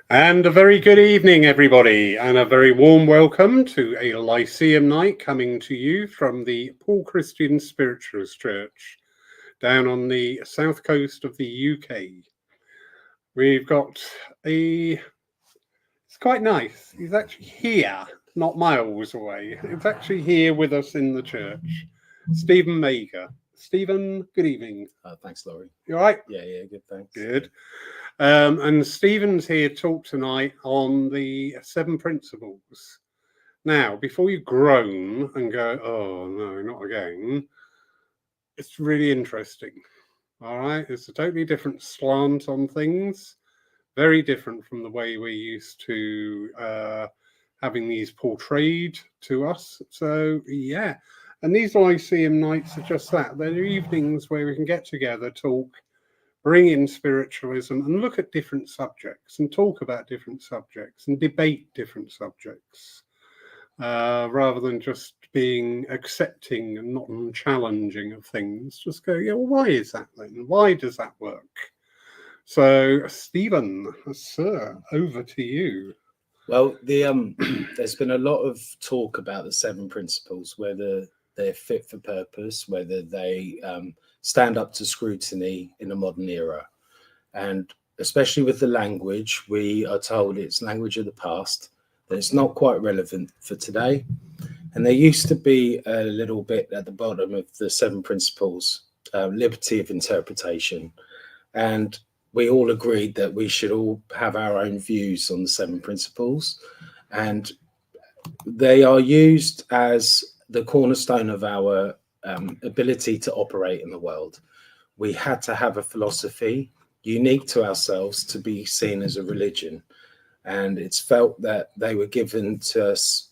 And a very good evening, everybody, and a very warm welcome to a Lyceum Night coming to you from the Paul Christian Spiritualist Church down on the south coast of the UK. We've got it's quite nice. He's actually here, not miles away. It's actually here with us in the church. Stephen Mayger. Stephen, good evening. Thanks, Laurie. You all right? Yeah, good, thanks. Good. And Stephen's here to talk tonight on the 7 principles. Now, before you groan and go, oh no, not again, it's really interesting. All right, it's a totally different slant on things, very different from the way we're used to having these portrayed to us. So, yeah. And these Lyceum nights are just that. They're evenings where we can get together, talk, bring in spiritualism and look at different subjects and talk about different subjects and debate different subjects rather than just being accepting and not challenging of things. Just go, yeah, well, why is that then? Why does that work? So, Stephen, sir, over to you. Well, there's been a lot of talk about the 7 principles, whether they're fit for purpose, whether they stand up to scrutiny in a modern era. And especially with the language, we are told it's language of the past, that it's not quite relevant for today. And there used to be a little bit at the bottom of the 7 principles, liberty of interpretation. And we all agreed that we should all have our own views on the 7 principles. And they are used as the cornerstone of our ability to operate in the world. We had to have a philosophy unique to ourselves to be seen as a religion. And it's felt that they were given to us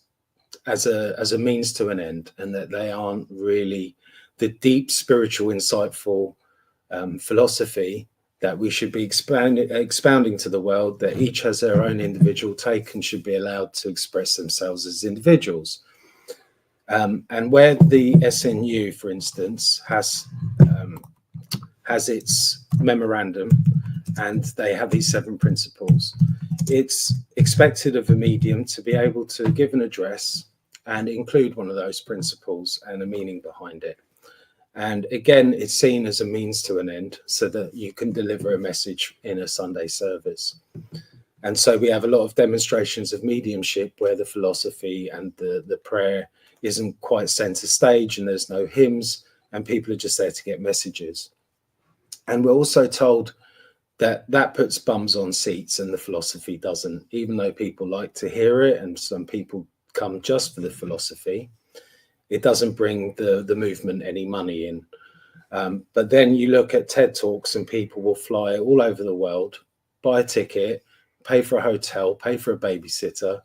as a means to an end, and that they aren't really the deep spiritual, insightful philosophy that we should be expounding to the world, that each has their own individual take and should be allowed to express themselves as individuals. And where the SNU, for instance, has its memorandum and they have these 7 principles, it's expected of a medium to be able to give an address and include one of those principles and a meaning behind it. And again, it's seen as a means to an end so that you can deliver a message in a Sunday service. And so we have a lot of demonstrations of mediumship where the philosophy and the prayer isn't quite center stage, and there's no hymns, and people are just there to get messages. And we're also told that puts bums on seats and the philosophy doesn't, even though people like to hear it and some people come just for the philosophy. It doesn't bring the movement any money in. But then you look at TED Talks and people will fly all over the world, buy a ticket, pay for a hotel, pay for a babysitter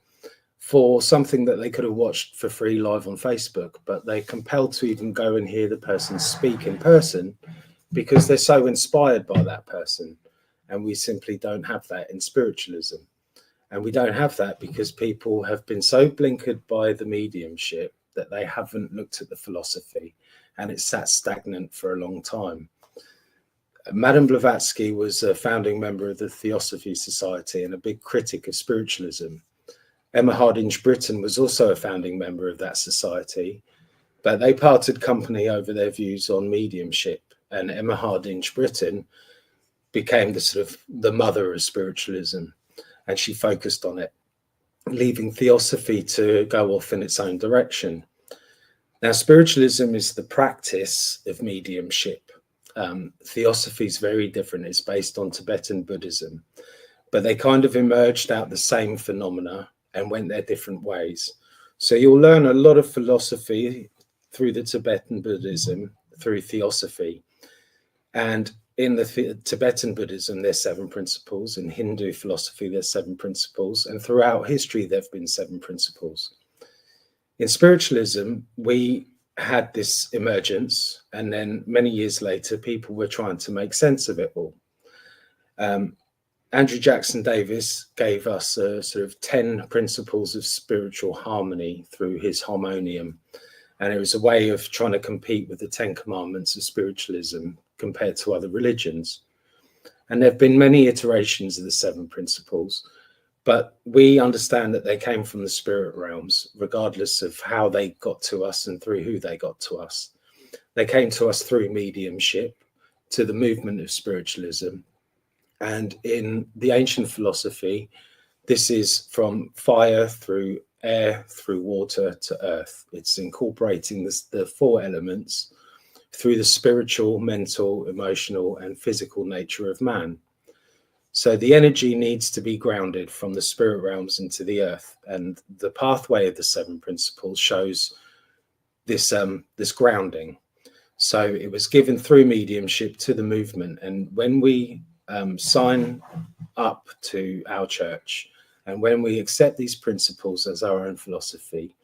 for something that they could have watched for free live on Facebook, but they're compelled to even go and hear the person speak in person because they're so inspired by that person. And we simply don't have that in spiritualism. And we don't have that because people have been so blinkered by the mediumship that they haven't looked at the philosophy, and it's sat stagnant for a long time. Madame Blavatsky was a founding member of the Theosophy Society and a big critic of spiritualism. Emma Hardinge Britten was also a founding member of that society, but they parted company over their views on mediumship, and Emma Hardinge Britten became the mother of spiritualism, and she focused on it, leaving theosophy to go off in its own direction. Now, spiritualism is the practice of mediumship. Theosophy is very different. It's based on Tibetan Buddhism, but they kind of emerged out the same phenomena and went their different ways. So you'll learn a lot of philosophy through the Tibetan Buddhism, through theosophy. And in the Tibetan Buddhism, there's 7 principles. In Hindu philosophy, there's 7 principles. And throughout history, there have been 7 principles. In spiritualism, we had this emergence. And then many years later, people were trying to make sense of it all. Andrew Jackson Davis gave us a sort of 10 principles of spiritual harmony through his harmonium. And it was a way of trying to compete with the 10 commandments of spiritualism compared to other religions. And there have been many iterations of the 7 principles, But we understand that they came from the spirit realms, regardless of how they got to us and through who they got to us. They came to us through mediumship, to the movement of spiritualism. And in the ancient philosophy, this is from fire through air, through water to earth. It's incorporating the four elements through the spiritual, mental, emotional, and physical nature of man. So the energy needs to be grounded from the spirit realms into the earth. And the pathway of the seven principles shows this, this grounding. So it was given through mediumship to the movement. And when we sign up to our church, and when we accept these principles as our own philosophy,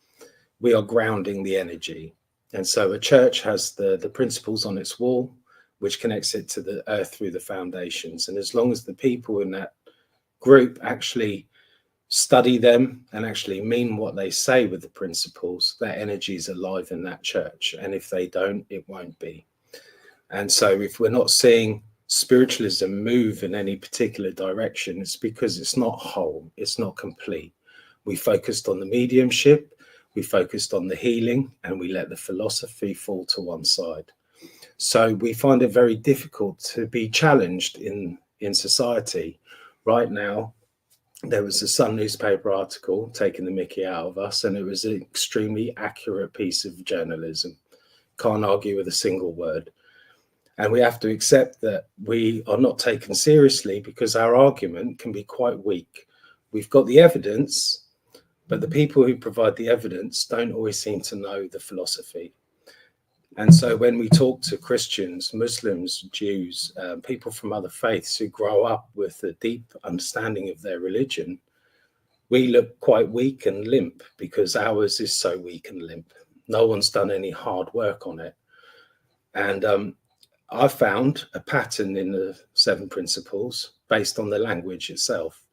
we are grounding the energy. And so a church has the principles on its wall, which connects it to the earth through the foundations. And as long as the people in that group actually study them and actually mean what they say with the principles, that energy is alive in that church. And if they don't, it won't be. And so if we're not seeing spiritualism move in any particular direction, it's because it's not whole, it's not complete. We focused on the mediumship, we focused on the healing, and we let the philosophy fall to one side. So we find it very difficult to be challenged in society. Right now, there was a Sun newspaper article taking the mickey out of us, and it was an extremely accurate piece of journalism. Can't argue with a single word. And we have to accept that we are not taken seriously because our argument can be quite weak. We've got the evidence, but the people who provide the evidence don't always seem to know the philosophy. And so when we talk to Christians, Muslims, Jews, people from other faiths who grow up with a deep understanding of their religion, we look quite weak and limp because ours is so weak and limp. No one's done any hard work on it. And I found a pattern in the seven principles based on the language itself.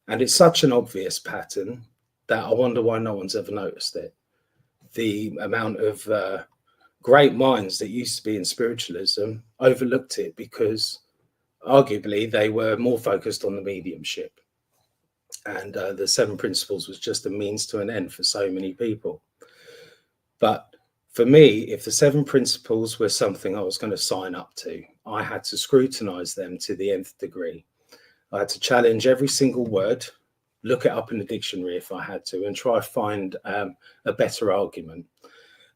And it's such an obvious pattern that I wonder why no one's ever noticed it. The amount of great minds that used to be in spiritualism overlooked it because arguably they were more focused on the mediumship. And the seven principles was just a means to an end for so many people. But for me, if the seven principles were something I was going to sign up to, I had to scrutinize them to the nth degree. I had to challenge every single word, look it up in the dictionary if I had to, and try to find a better argument.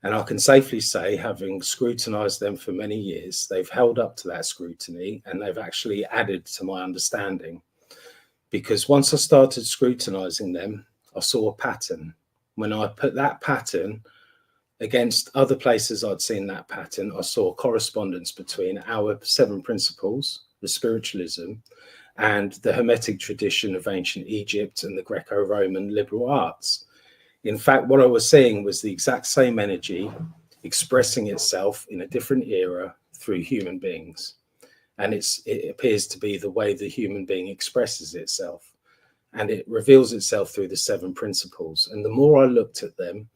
And I can safely say, having scrutinized them for many years, they've held up to that scrutiny and they've actually added to my understanding. Because once I started scrutinizing them, I saw a pattern. When I put that pattern against other places I'd seen that pattern, I saw correspondence between our seven principles, the spiritualism, and the Hermetic tradition of ancient Egypt and the Greco-Roman liberal arts. In fact, what I was seeing was the exact same energy expressing itself in a different era through human beings. And it appears to be the way the human being expresses itself. And it reveals itself through the seven principles. And the more I looked at them,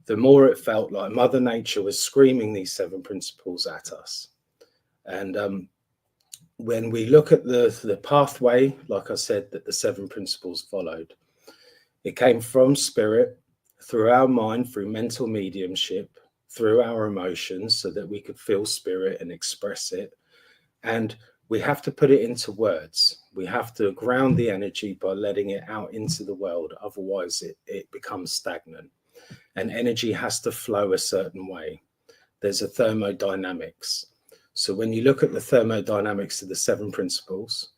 the more it felt like Mother Nature was screaming these seven principles at us. And when we look at the pathway, like I said, that the seven principles followed, it came from spirit, through our mind, through mental mediumship, through our emotions, so that we could feel spirit and express it. And we have to put it into words. We have to ground the energy by letting it out into the world. Otherwise, it becomes stagnant. And energy has to flow a certain way. There's a thermodynamics. So when you look at the thermodynamics of the seven principles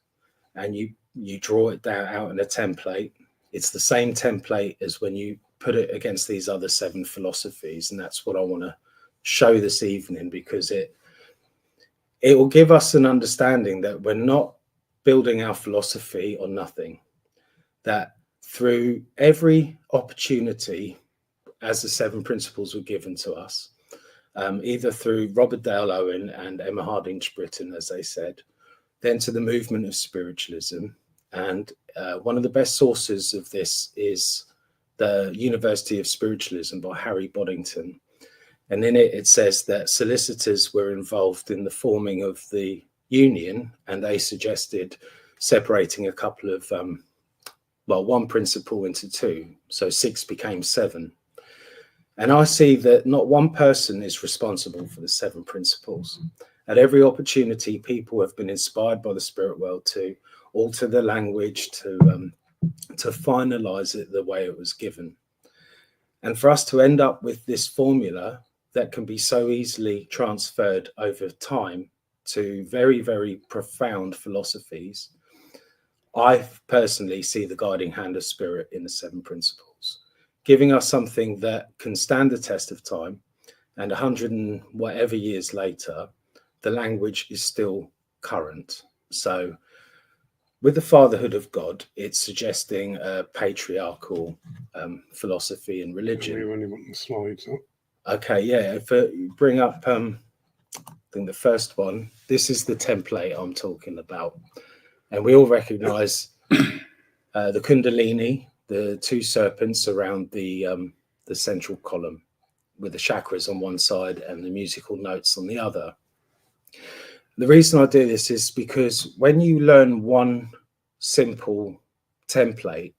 and you draw it down out in a template, it's the same template as when you put it against these other seven philosophies. And that's what I want to show this evening, because it will give us an understanding that we're not building our philosophy on nothing, that through every opportunity, as the seven principles were given to us, either through Robert Dale Owen and Emma Hardinge Britten, as they said, then to the movement of spiritualism. And one of the best sources of this is the University of Spiritualism by Harry Boddington. And in it says that solicitors were involved in the forming of the union, and they suggested separating a couple of well, one principle into two. So 6 became 7. And I see that not one person is responsible for the 7 principles. At every opportunity, people have been inspired by the spirit world to alter the language, to finalize it the way it was given. And for us to end up with this formula that can be so easily transferred over time to very, very profound philosophies, I personally see the guiding hand of spirit in the 7 principles, giving us something that can stand the test of time, and 100 and whatever years later, the language is still current. So with the fatherhood of God, it's suggesting a patriarchal philosophy and religion. We only want the slides up. Okay, yeah, if you bring up, I think the first one, this is the template I'm talking about. And we all recognize the Kundalini, the 2 serpents around the central column, with the chakras on one side and the musical notes on the other. The reason I do this is because when you learn one simple template,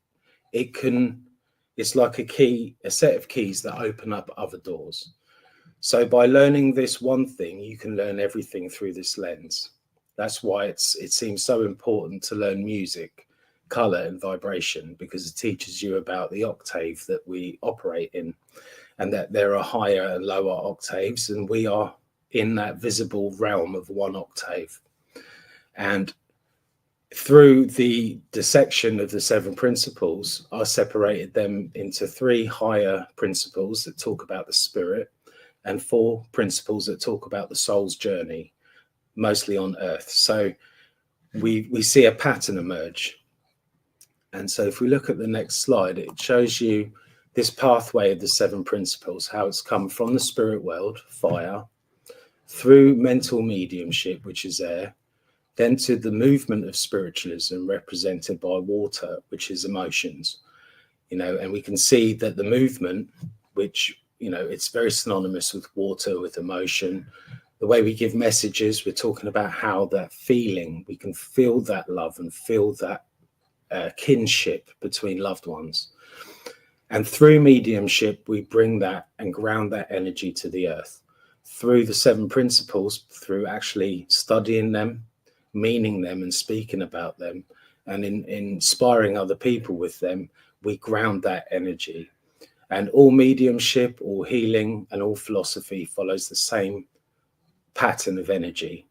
it's like a set of keys that open up other doors. So by learning this one thing, you can learn everything through this lens. That's why it seems so important to learn music, color and vibration, because it teaches you about the octave that we operate in, and that there are higher and lower octaves, and we are in that visible realm of 1 octave. And through the dissection of the 7 principles, I separated them into 3 higher principles that talk about the spirit, and 4 principles that talk about the soul's journey, mostly on earth. So we see a pattern emerge. And so if we look at the next slide, it shows you this pathway of the 7 principles, how it's come from the spirit world, fire, through mental mediumship, which is air, then to the movement of spiritualism represented by water, which is emotions. And we can see that the movement, which, it's very synonymous with water, with emotion. The way we give messages, we're talking about how that feeling, we can feel that love and feel that kinship between loved ones. And through mediumship, we bring that and ground that energy to the earth. Through the 7 principles, through actually studying them, meaning them and speaking about them, and in inspiring other people with them, we ground that energy. And all mediumship, all healing, and all philosophy follows the same pattern of energy.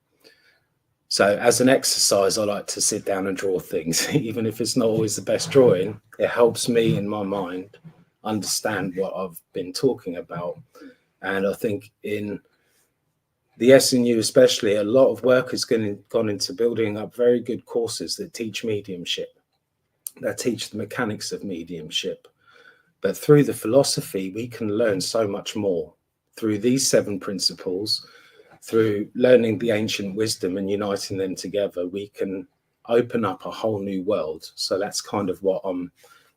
So as an exercise, I like to sit down and draw things, even if it's not always the best drawing. It helps me in my mind understand what I've been talking about. And I think in the SNU especially, a lot of work has gone into building up very good courses that teach mediumship, that teach the mechanics of mediumship. But through the philosophy, we can learn so much more. Through these 7 principles, through learning the ancient wisdom and uniting them together, we can open up a whole new world. So that's kind of what I'm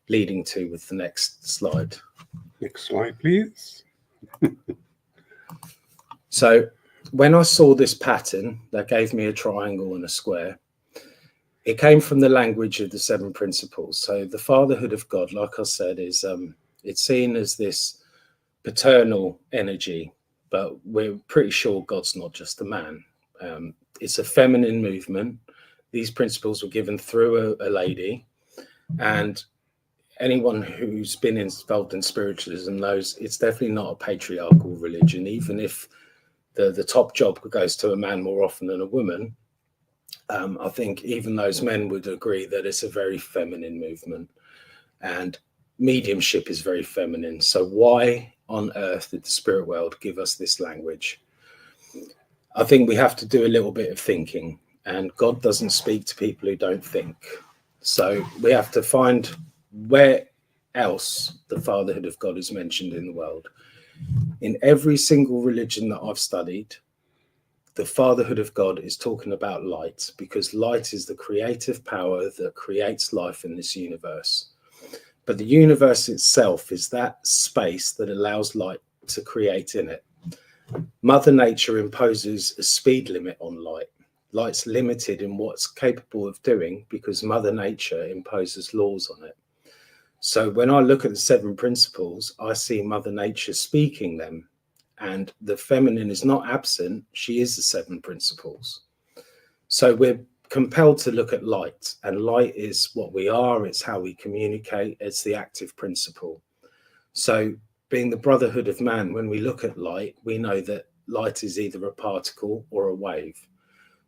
leading to with the next slide. Next slide, please. So when I saw this pattern that gave me a triangle and a square, it came from the language of the 7 principles. So the fatherhood of God, like I said, is it's seen as this paternal energy, but we're pretty sure God's not just a man. It's a feminine movement. These principles were given through a lady, and anyone who's been involved in spiritualism knows it's definitely not a patriarchal religion, even if the top job goes to a man more often than a woman. I think even those men would agree that it's a very feminine movement, and mediumship is very feminine. So why on earth did the spirit world give us this language? I think we have to do a little bit of thinking, and God doesn't speak to people who don't think. So we have to find where else the fatherhood of God is mentioned in the world. In every single religion that I've studied, the fatherhood of God is talking about light, because light is the creative power that creates life in this universe. But the universe itself is that space that allows light to create in it. Mother Nature imposes a speed limit on light. Light's limited in what's capable of doing because Mother Nature imposes laws on it. So when I look at the 7 principles, I see Mother Nature speaking them, and the feminine is not absent. She is the 7 principles. So we're compelled to look at light, and light is what we are. It's how we communicate. It's the active principle. So being the brotherhood of man, when we look at light, we know that light is either a particle or a wave.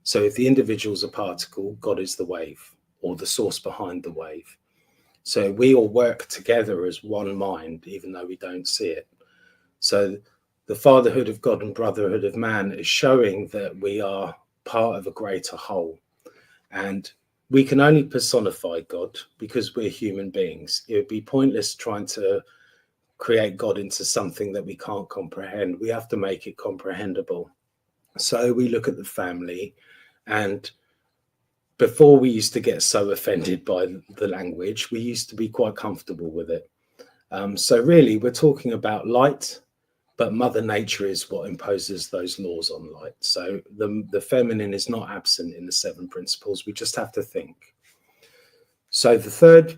So if the individual's a particle, God is the wave, or the source behind the wave. So we all work together as one mind, even though we don't see it. So the fatherhood of God and brotherhood of man is showing that we are part of a greater whole. And we can only personify God because we're human beings. It would be pointless trying to create God into something that we can't comprehend. We have to make it comprehensible. So we look at the family, and before we used to get so offended by the language, we used to be quite comfortable with it. So really, we're talking about light, but Mother Nature is what imposes those laws on light. So the feminine is not absent in the 7 principles. We just have to think. So the third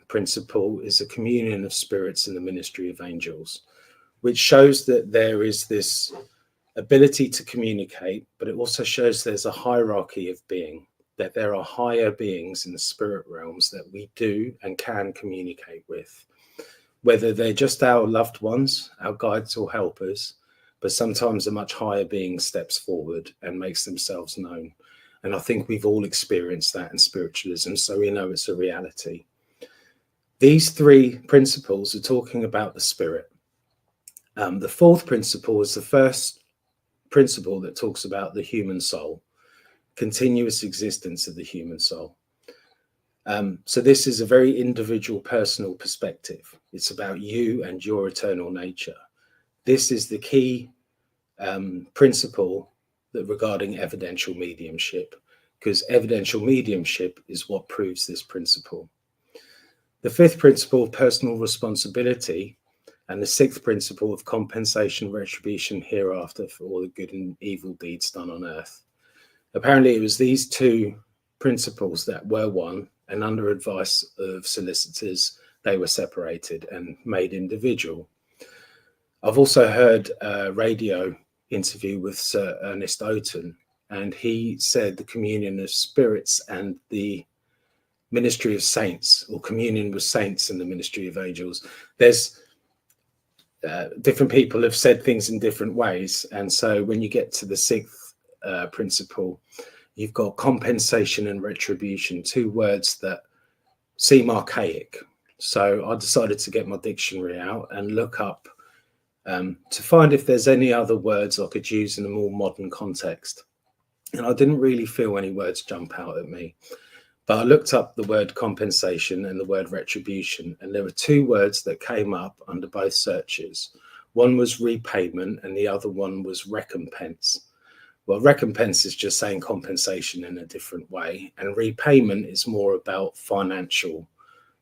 principle is a communion of spirits in the ministry of angels, which shows that there is this ability to communicate, but it also shows there's a hierarchy of being, that there are higher beings in the spirit realms that we do and can communicate with, whether they're just our loved ones, our guides or helpers, but sometimes a much higher being steps forward and makes themselves known. And I think we've all experienced that in spiritualism, so we know it's a reality. These 3 principles are talking about the spirit. The 4th principle is the first principle that talks about the human soul, continuous existence of the human soul. So this is a very individual, personal perspective. It's about you and your eternal nature. This is the key principle that regarding evidential mediumship, because evidential mediumship is what proves this principle. The 5th principle of personal responsibility, and the 6th principle of compensation, retribution hereafter for all the good and evil deeds done on earth. Apparently it was these 2 principles that were one, and under advice of solicitors, they were separated and made individual. I've also heard a radio interview with Sir Ernest Oaten, and he said the communion of spirits and the ministry of saints, or communion with saints and the ministry of angels. There's different people have said things in different ways, and so when you get to the 6th principle, you've got compensation and retribution, 2 words that seem archaic. So I decided to get my dictionary out and look up to find if there's any other words I could use in a more modern context. And I didn't really feel any words jump out at me. But I looked up the word compensation and the word retribution, and there were 2 words that came up under both searches. One was repayment and the other one was recompense. Well, recompense is just saying compensation in a different way, and repayment is more about financial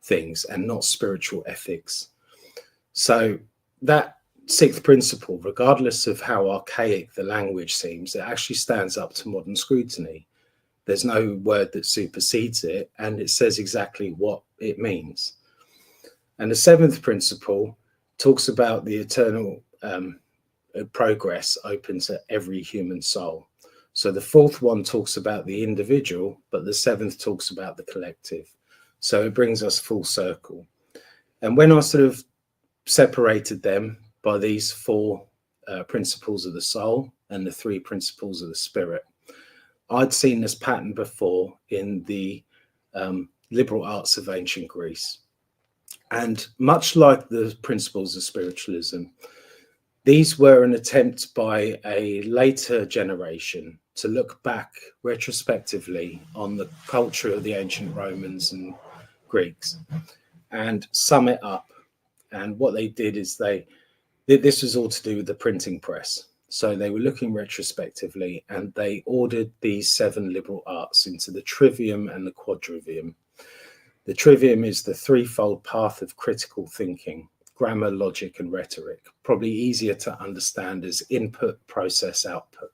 things and not spiritual ethics. So that 6th principle, regardless of how archaic the language seems, it actually stands up to modern scrutiny. There's no word that supersedes it, and it says exactly what it means. And the 7th principle talks about the eternal progress open to every human soul. So the 4th one talks about the individual, but the 7th talks about the collective. So it brings us full circle. And when I sort of separated them by these 4 principles of the soul and the 3 principles of the spirit, I'd seen this pattern before in the liberal arts of ancient Greece. And much like the principles of spiritualism, these were an attempt by a later generation to look back retrospectively on the culture of the ancient Romans and Greeks and sum it up. And what they did is this was all to do with the printing press. So they were looking retrospectively, and they ordered these 7 liberal arts into the trivium and the quadrivium. The trivium is the 3-fold path of critical thinking: grammar, logic, and rhetoric. Probably easier to understand as input, process, output,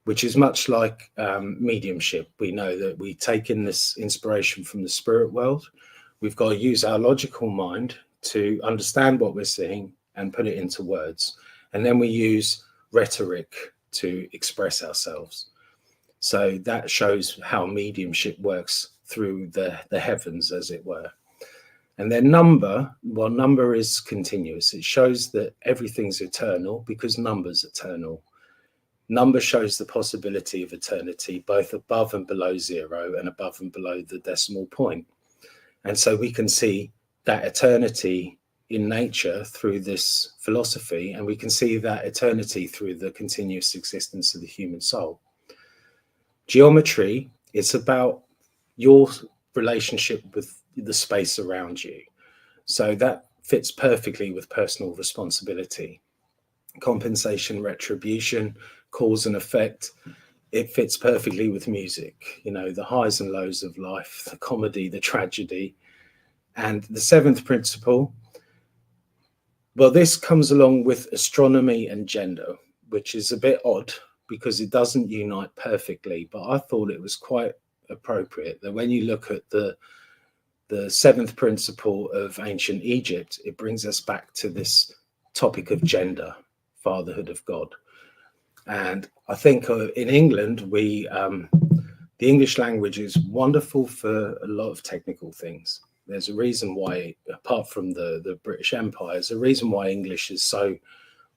which is much like mediumship. We know that we take in this inspiration from the spirit world. We've got to use our logical mind to understand what we're seeing and put it into words. And then we use rhetoric to express ourselves. So that shows how mediumship works through the heavens, as it were. And then number is continuous. It shows that everything's eternal because number's eternal. Number shows the possibility of eternity, both above and below zero and above and below the decimal point. And so we can see that eternity in nature through this philosophy, and we can see that eternity through the continuous existence of the human soul. Geometry is about your relationship with the space around you. So that fits perfectly with personal responsibility. Compensation, retribution, cause and effect. It fits perfectly with music, you know, the highs and lows of life, the comedy, the tragedy. And the seventh principle, well, this comes along with astronomy and gender, which is a bit odd because it doesn't unite perfectly. But I thought it was quite appropriate that when you look at the seventh principle of ancient Egypt, it brings us back to this topic of gender, fatherhood of God. And I think in England, the English language is wonderful for a lot of technical things. There's a reason why, apart from the British Empire, there's a reason why English is so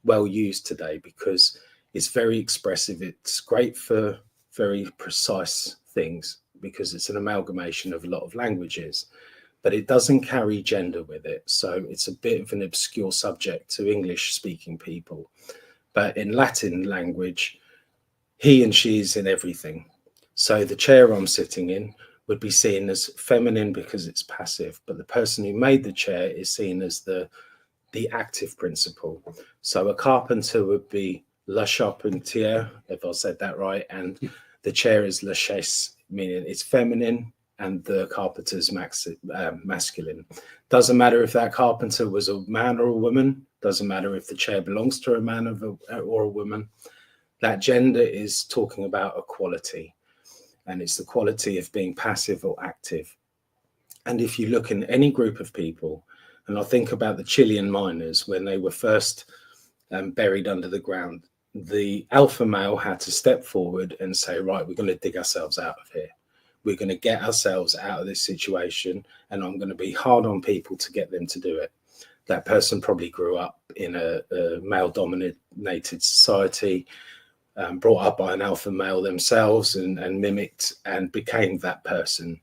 well used today, because it's very expressive. It's great for very precise things because it's an amalgamation of a lot of languages, but it doesn't carry gender with it. So it's a bit of an obscure subject to English speaking people. But in Latin language, he and she is in everything. So the chair I'm sitting in would be seen as feminine because it's passive, but the person who made the chair is seen as the active principle. So a carpenter would be la charpentière, if I said that right, and the chair is la chaise, meaning it's feminine, and the carpenter's masculine. Doesn't matter if that carpenter was a man or a woman. Doesn't matter if the chair belongs to a man or a woman. That gender is talking about equality, and it's the quality of being passive or active. And if you look in any group of people, and I think about the Chilean miners when they were first buried under the ground, the alpha male had to step forward and say, right, we're going to dig ourselves out of here. We're going to get ourselves out of this situation, and I'm going to be hard on people to get them to do it. That person probably grew up in a male-dominated society, brought up by an alpha male themselves and mimicked and became that person.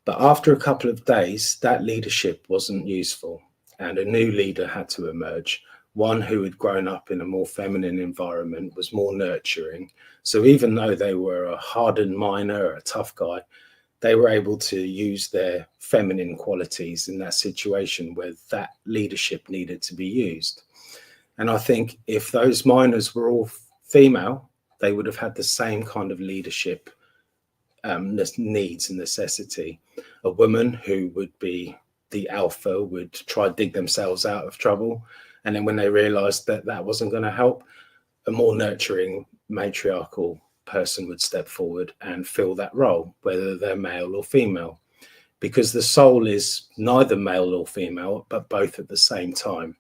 But after a couple of days, that leadership wasn't useful, and a new leader had to emerge. One who had grown up in a more feminine environment, was more nurturing. So even though they were a hardened miner, a tough guy, they were able to use their feminine qualities in that situation where that leadership needed to be used. And I think if those miners were all female, they would have had the same kind of leadership needs and necessity. A woman who would be the alpha would try to dig themselves out of trouble. And then when they realized that that wasn't going to help, a more nurturing matriarchal person would step forward and fill that role, whether they're male or female, because the soul is neither male or female, but both at the same time.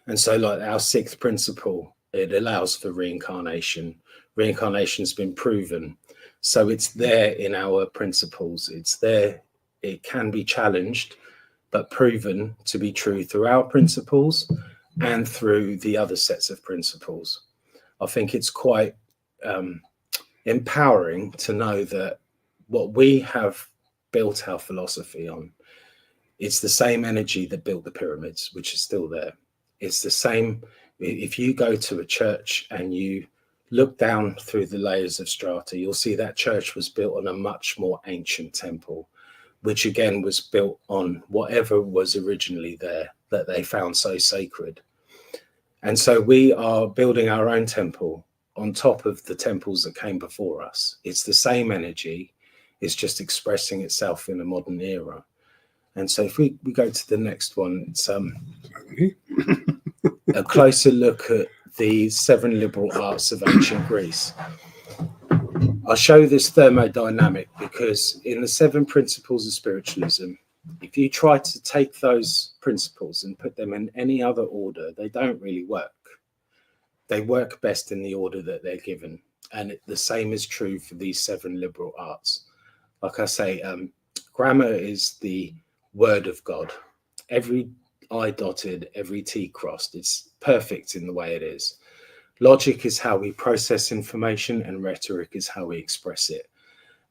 And so like our sixth principle, it allows for reincarnation. Reincarnation's been proven. So it's there in our principles. It's there. It can be challenged, but proven to be true through our principles and through the other sets of principles. I think it's quite empowering to know that what we have built our philosophy on, it's the same energy that built the pyramids, which is still there. It's the same. If you go to a church and you look down through the layers of strata, you'll see that church was built on a much more ancient temple, which again was built on whatever was originally there that they found so sacred. And so we are building our own temple on top of the temples that came before us. It's the same energy. It's just expressing itself in a modern era. And so if we go to the next one, it's a closer look at the 7 liberal arts of ancient Greece. I show this thermodynamic because in the 7 principles of spiritualism, if you try to take those principles and put them in any other order, they don't really work. They work best in the order that they're given. And the same is true for these 7 liberal arts. Like I say, grammar is the word of God. Every I dotted, every T crossed. It's perfect in the way it is. Logic is how we process information, and rhetoric is how we express it.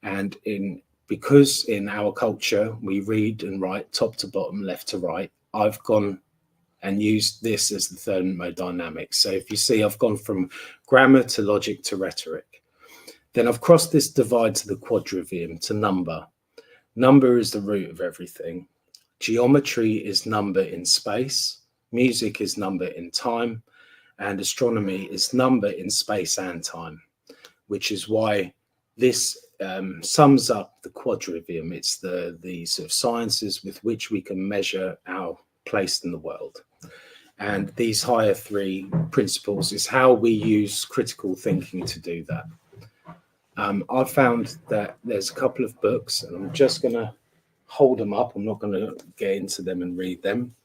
And because in our culture we read and write top to bottom, left to right, I've gone and used this as the thermodynamics. So if you see, I've gone from grammar to logic to rhetoric. Then I've crossed this divide to the quadrivium, to number. Number is the root of everything. Geometry is number in space. Music is number in time. And astronomy is number in space and time, which is why this sums up the quadrivium. It's the sort of sciences with which we can measure our place in the world. And these higher 3 principles is how we use critical thinking to do that. I've found that there's a couple of books, and I'm just going to hold them up. I'm not going to get into them and read them,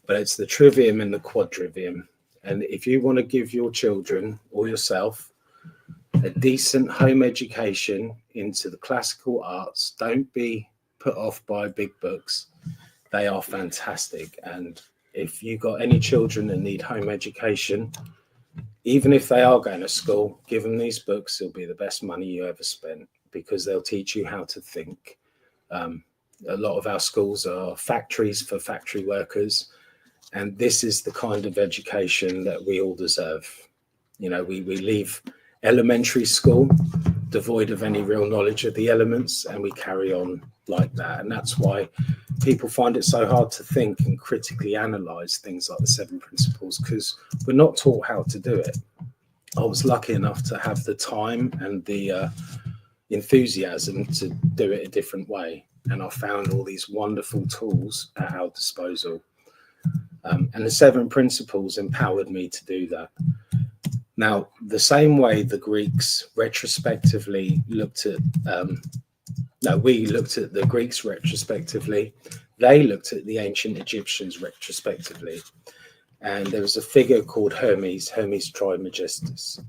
but it's the trivium and the quadrivium. And if you want to give your children or yourself a decent home education into the classical arts, don't be put off by big books. They are fantastic. And if you got any children that need home education, even if they are going to school, give them these books. It'll be the best money you ever spent, because they'll teach you how to think. A lot of our schools are factories for factory workers, and this is the kind of education that we all deserve. You know, we leave elementary school devoid of any real knowledge of the elements, and we carry on like that. And that's why people find it so hard to think and critically analyze things like the 7 principles, because we're not taught how to do it. I was lucky enough to have the time and the enthusiasm to do it a different way, and I found all these wonderful tools at our disposal, and the 7 principles empowered me to do that. Now, the same way the Greeks retrospectively looked at we looked at the Greeks retrospectively, they looked at the ancient Egyptians retrospectively. And there was a figure called Hermes Trismegistus.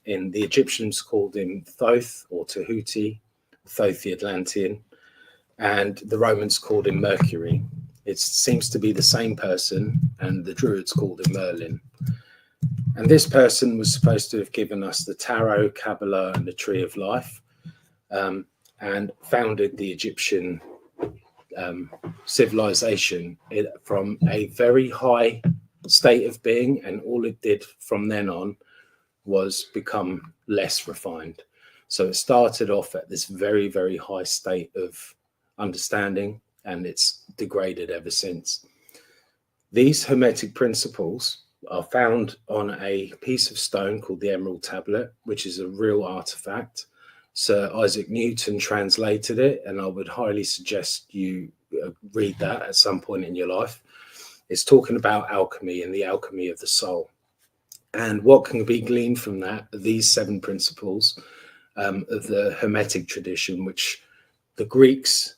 In the Egyptians called him Thoth or Tahuti, Thoth the Atlantean, and the Romans called him Mercury. It seems to be the same person, and the Druids called him Merlin. And this person was supposed to have given us the tarot, Kabbalah, and the Tree of Life, and founded the Egyptian civilization from a very high state of being, and all it did from then on was become less refined. So it started off at this very, very high state of understanding, and it's degraded ever since. These Hermetic principles are found on a piece of stone called the Emerald Tablet, which is a real artifact. Sir Isaac Newton translated it, and I would highly suggest you read that at some point in your life. It's talking about alchemy and the alchemy of the soul. And what can be gleaned from that are these 7 principles of the Hermetic tradition, which the Greeks,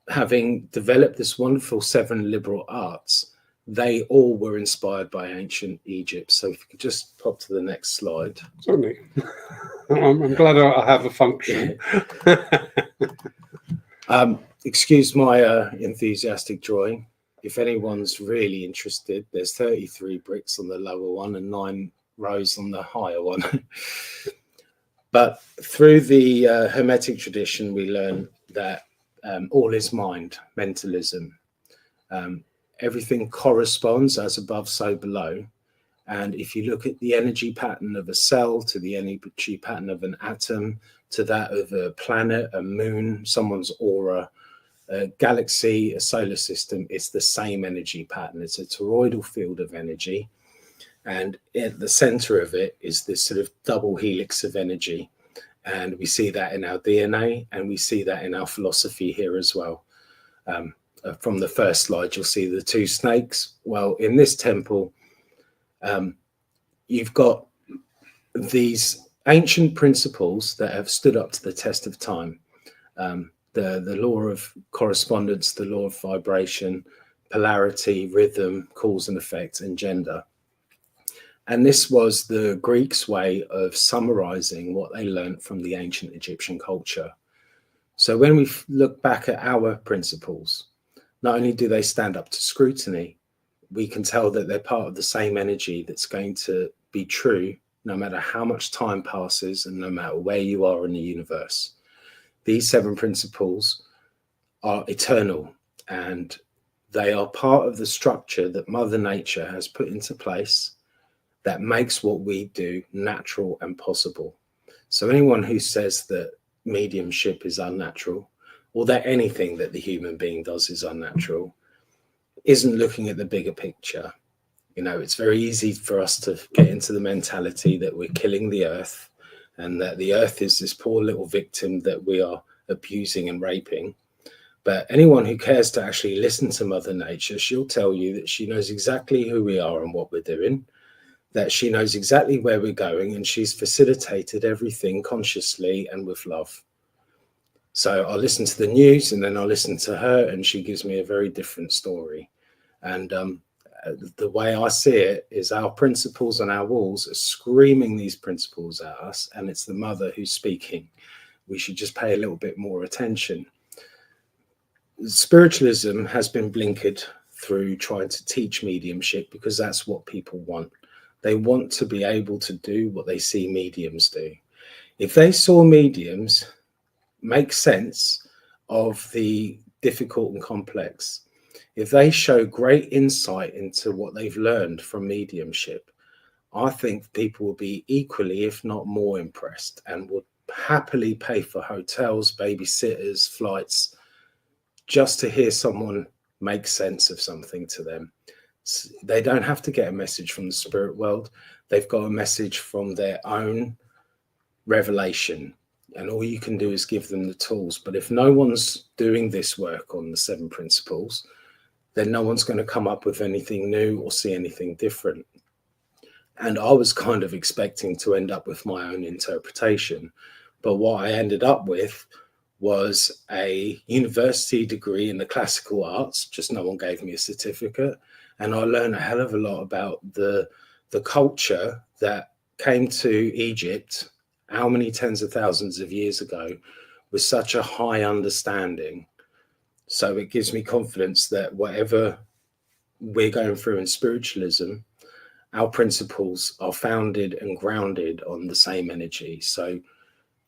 having developed this wonderful 7 liberal arts, they all were inspired by ancient Egypt. So if you could just pop to the next slide. Certainly. I'm glad I have a function. Excuse my enthusiastic drawing. If anyone's really interested, there's 33 bricks on the lower one and 9 rows on the higher one. But through the Hermetic tradition, we learn that all is mind, mentalism. Everything corresponds as above, so below. And if you look at the energy pattern of a cell to the energy pattern of an atom, to that of a planet, a moon, someone's aura, a galaxy, a solar system, it's the same energy pattern. It's a toroidal field of energy. And at the center of it is this sort of double helix of energy. And we see that in our DNA, and we see that in our philosophy here as well. From the first slide, you'll see the 2 snakes. Well, in this temple, you've got these ancient principles that have stood up to the test of time. the law of correspondence, the law of vibration, polarity, rhythm, cause and effect, and gender. And this was the Greeks' way of summarizing what they learned from the ancient Egyptian culture. So when we look back at our principles, not only do they stand up to scrutiny, we can tell that they're part of the same energy that's going to be true no matter how much time passes and no matter where you are in the universe. These 7 principles are eternal, and they are part of the structure that Mother Nature has put into place that makes what we do natural and possible. So anyone who says that mediumship is unnatural, or that anything that the human being does is unnatural, isn't looking at the bigger picture. You know, it's very easy for us to get into the mentality that we're killing the earth and that the earth is this poor little victim that we are abusing and raping. But anyone who cares to actually listen to Mother Nature, she'll tell you that she knows exactly who we are and what we're doing, that she knows exactly where we're going, and she's facilitated everything consciously and with love. So I'll listen to the news and then I'll listen to her, and she gives me a very different story. And the way I see it is our principles on our walls are screaming these principles at us, and it's the mother who's speaking. We should just pay a little bit more attention. Spiritualism has been blinkered through trying to teach mediumship because that's what people want. They want to be able to do what they see mediums do. If they saw mediums make sense of the difficult and complex, if they show great insight into what they've learned from mediumship, I think people will be equally, if not more, impressed and would happily pay for hotels, babysitters, flights, just to hear someone make sense of something to them. They don't have to get a message from the spirit world. They've got a message from their own revelation, and all you can do is give them the tools. But if no one's doing this work on the 7 principles, then no one's going to come up with anything new or see anything different. And I was kind of expecting to end up with my own interpretation, but what I ended up with was a university degree in the classical arts, just no one gave me a certificate. And I learned a hell of a lot about the culture that came to Egypt, how many tens of thousands of years ago, with such a high understanding. So it gives me confidence that whatever we're going through in spiritualism, our principles are founded and grounded on the same energy. So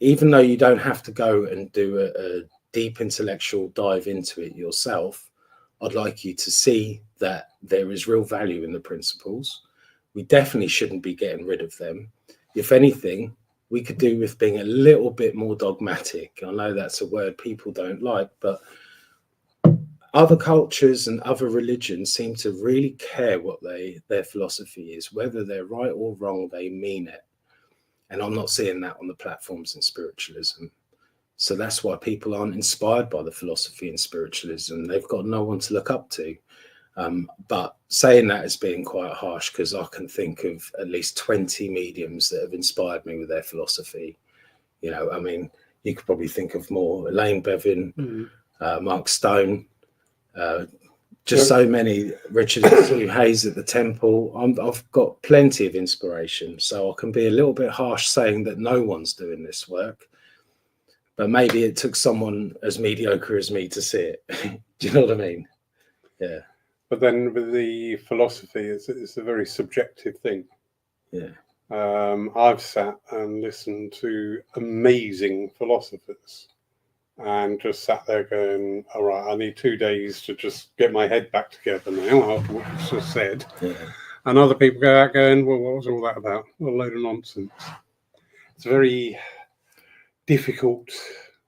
even though you don't have to go and do a deep intellectual dive into it yourself, I'd like you to see that there is real value in the principles. We definitely shouldn't be getting rid of them. If anything, we could do with being a little bit more dogmatic. I know that's a word people don't like, but other cultures and other religions seem to really care what their philosophy is. Whether they're right or wrong, they mean it. And I'm not seeing that on the platforms in spiritualism. So that's why people aren't inspired by the philosophy in spiritualism. They've got no one to look up to. But saying that is being quite harsh, because I can think of at least 20 mediums that have inspired me with their philosophy. You know, I mean, you could probably think of more. Elaine Bevan, Mark Stone, just so many. Richard Sue Hayes at the Temple. I've got plenty of inspiration, so I can be a little bit harsh saying that no one's doing this work. But maybe it took someone as mediocre as me to see it. Do you know what I mean? Yeah. But then with the philosophy, it's a very subjective thing. Yeah. I've sat and listened to amazing philosophers and just sat there going, all right, I need 2 days to just get my head back together now after what you just said. Yeah. And other people go out going, well, what was all that about? What a load of nonsense. It's a very difficult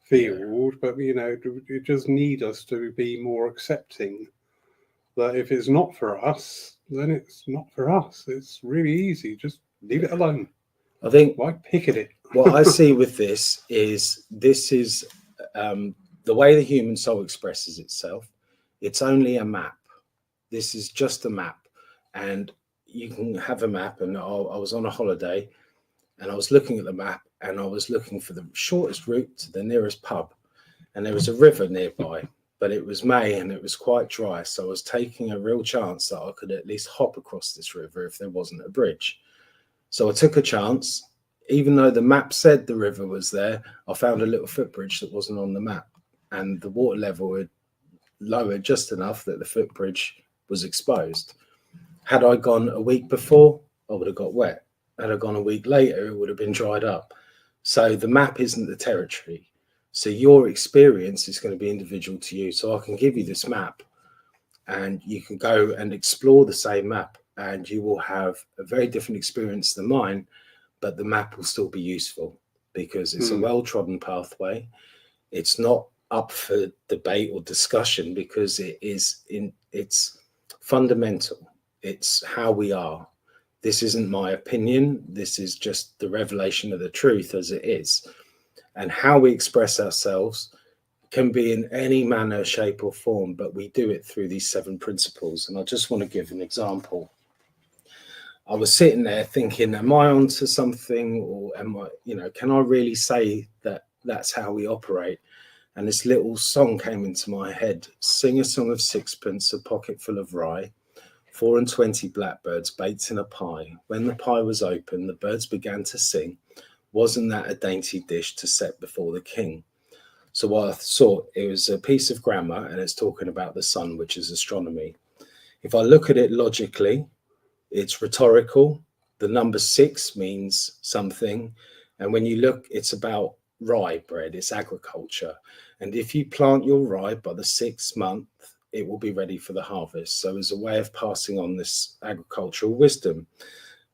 field, but, you know, it just need us to be more accepting that if it's not for us, then it's not for us. It's really easy. Just leave it alone. I think why pick at it? What I see with this is the way the human soul expresses itself. It's only a map. This is just a map. And you can have a map. And I was on a holiday and I was looking at the map and I was looking for the shortest route to the nearest pub. and there was a river nearby, but it was May and it was quite dry. So I was taking a real chance that I could at least hop across this river if there wasn't a bridge. So I took a chance. Even though the map said the river was there, I found a little footbridge that wasn't on the map, and the water level had lowered just enough that the footbridge was exposed. Had I gone a week before, I would have got wet. Had I gone a week later, it would have been dried up. So the map isn't the territory. So your experience is going to be individual to you. So I can give you this map and you can go and explore the same map, and you will have a very different experience than mine, but the map will still be useful because it's a well-trodden pathway. It's not up for debate or discussion because it's fundamental. It's how we are. This isn't my opinion. This is just the revelation of the truth as it is. And how we express ourselves can be in any manner, shape or form, but we do it through these 7 principles. And I just want to give an example. I was sitting there thinking, am I onto something, or am I, can I really say that that's how we operate? And this little song came into my head. Sing a song of sixpence, a pocket full of rye, 4 and 20 blackbirds baked in a pie. When the pie was open, the birds began to sing. Wasn't that a dainty dish to set before the king? So what I thought, it was a piece of grammar, and it's talking about the sun, which is astronomy. If I look at it logically, it's rhetorical. The number 6 means something. And when you look, it's about rye bread, it's agriculture. And if you plant your rye by the 6th month, it will be ready for the harvest. So as a way of passing on this agricultural wisdom.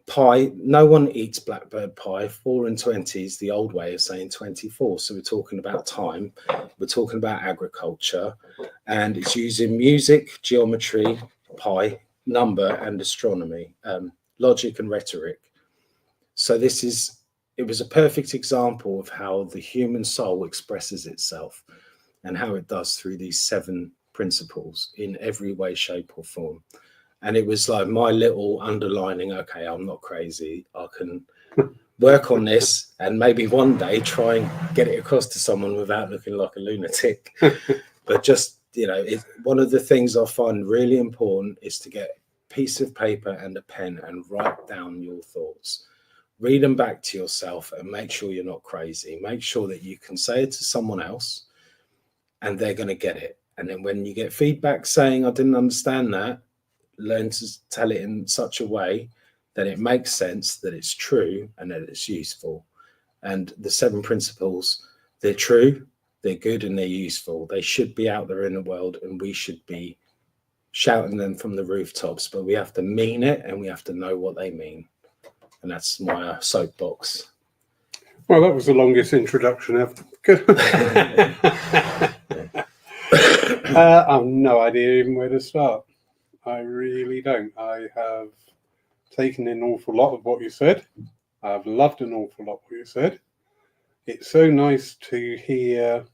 Pie, no one eats blackbird pie. 4 and 20 is the old way of saying 24. So we're talking about time, we're talking about agriculture, and it's using music, geometry, pi, number, and astronomy, logic and rhetoric. So it was a perfect example of how the human soul expresses itself and how it does through these 7 principles in every way, shape or form. And it was like my little underlining, okay, I'm not crazy. I can work on this and maybe one day try and get it across to someone without looking like a lunatic. But just, one of the things I find really important is to get a piece of paper and a pen and write down your thoughts. Read them back to yourself and make sure you're not crazy. Make sure that you can say it to someone else and they're going to get it. And then when you get feedback saying, I didn't understand that, learn to tell it in such a way that it makes sense, that it's true, and that it's useful. And the 7 principles, they're true, they're good, and they're useful. They should be out there in the world, and we should be shouting them from the rooftops, but we have to mean it, and we have to know what they mean. And that's my soapbox. Well, that was the longest introduction ever. Good. I have no idea even where to start. I really don't. I have taken in an awful lot of what you said. I've loved an awful lot what you said. It's so nice to hear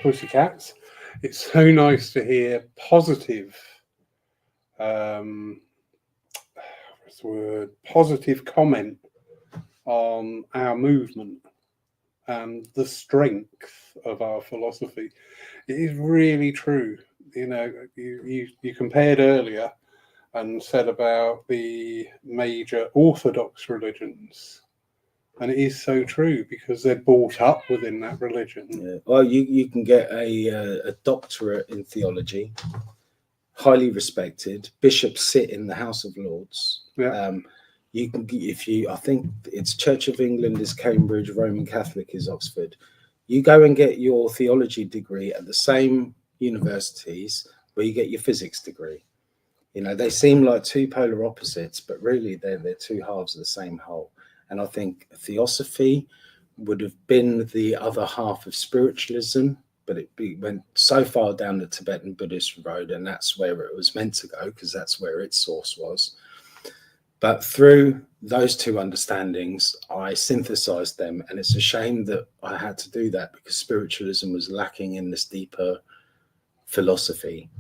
pussycats. It's so nice to hear positive, positive comment on our movement and the strength of our philosophy. It is really true. You compared earlier and said about the major orthodox religions, and it is so true because they're brought up within that religion. Yeah. Well, you can get a doctorate in theology, highly respected. Bishops sit in the House of Lords. Yeah. You can, I think it's Church of England is Cambridge, Roman Catholic is Oxford. You go and get your theology degree at the same universities where you get your physics degree. They seem like 2 polar opposites, but really they're 2 halves of the same whole. And I think theosophy would have been the other half of spiritualism, but it went so far down the Tibetan Buddhist road, and that's where it was meant to go because that's where its source was. But through those 2 understandings, I synthesized them, and it's a shame that I had to do that because spiritualism was lacking in this deeper philosophy.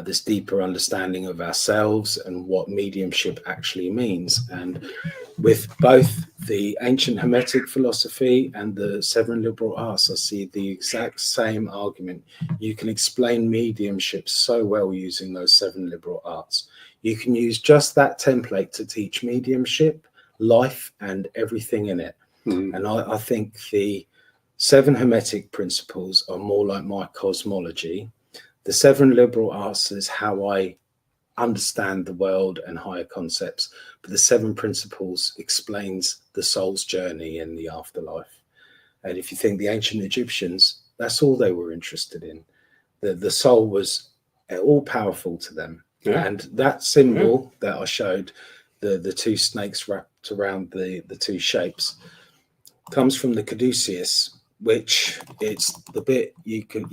this deeper understanding of ourselves and what mediumship actually means. And with both the ancient Hermetic philosophy and the seven liberal arts, I see the exact same argument. You can explain mediumship so well using those seven liberal arts. You can use just that template to teach mediumship, life, and everything in it. And I think the seven Hermetic principles are more like my cosmology. The seven liberal arts is how I understand the world and higher concepts, but the seven principles explains the soul's journey in the afterlife. And if you think the ancient Egyptians, that's all they were interested in. The soul was all powerful to them. Yeah. And that symbol that I showed, the two snakes wrapped around the two shapes, comes from the caduceus, which it's the bit you can,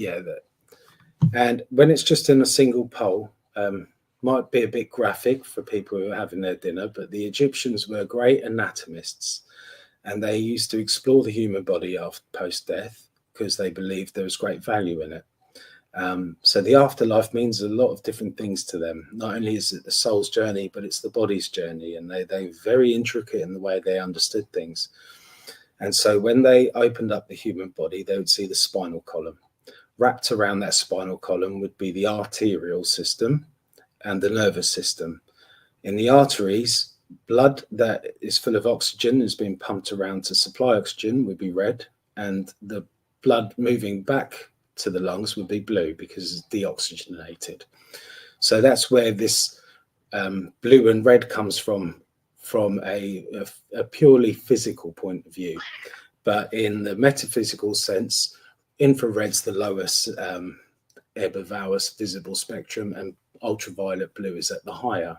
and when it's just in a single pole, might be a bit graphic for people who are having their dinner, but the Egyptians were great anatomists, and they used to explore the human body after post-death because they believed there was great value in it. So the afterlife means a lot of different things to them. Not only is it the soul's journey, but it's the body's journey, and they're very intricate in the way they understood things. And so when they opened up the human body, they would see the spinal column. Wrapped around that spinal column would be the arterial system and the nervous system. In the arteries, blood that is full of oxygen is being pumped around to supply oxygen would be red, and the blood moving back to the lungs would be blue because it's deoxygenated. So that's where this blue and red comes from a purely physical point of view. But in the metaphysical sense, infrared's the lowest ebb of our visible spectrum, and ultraviolet blue is at the higher.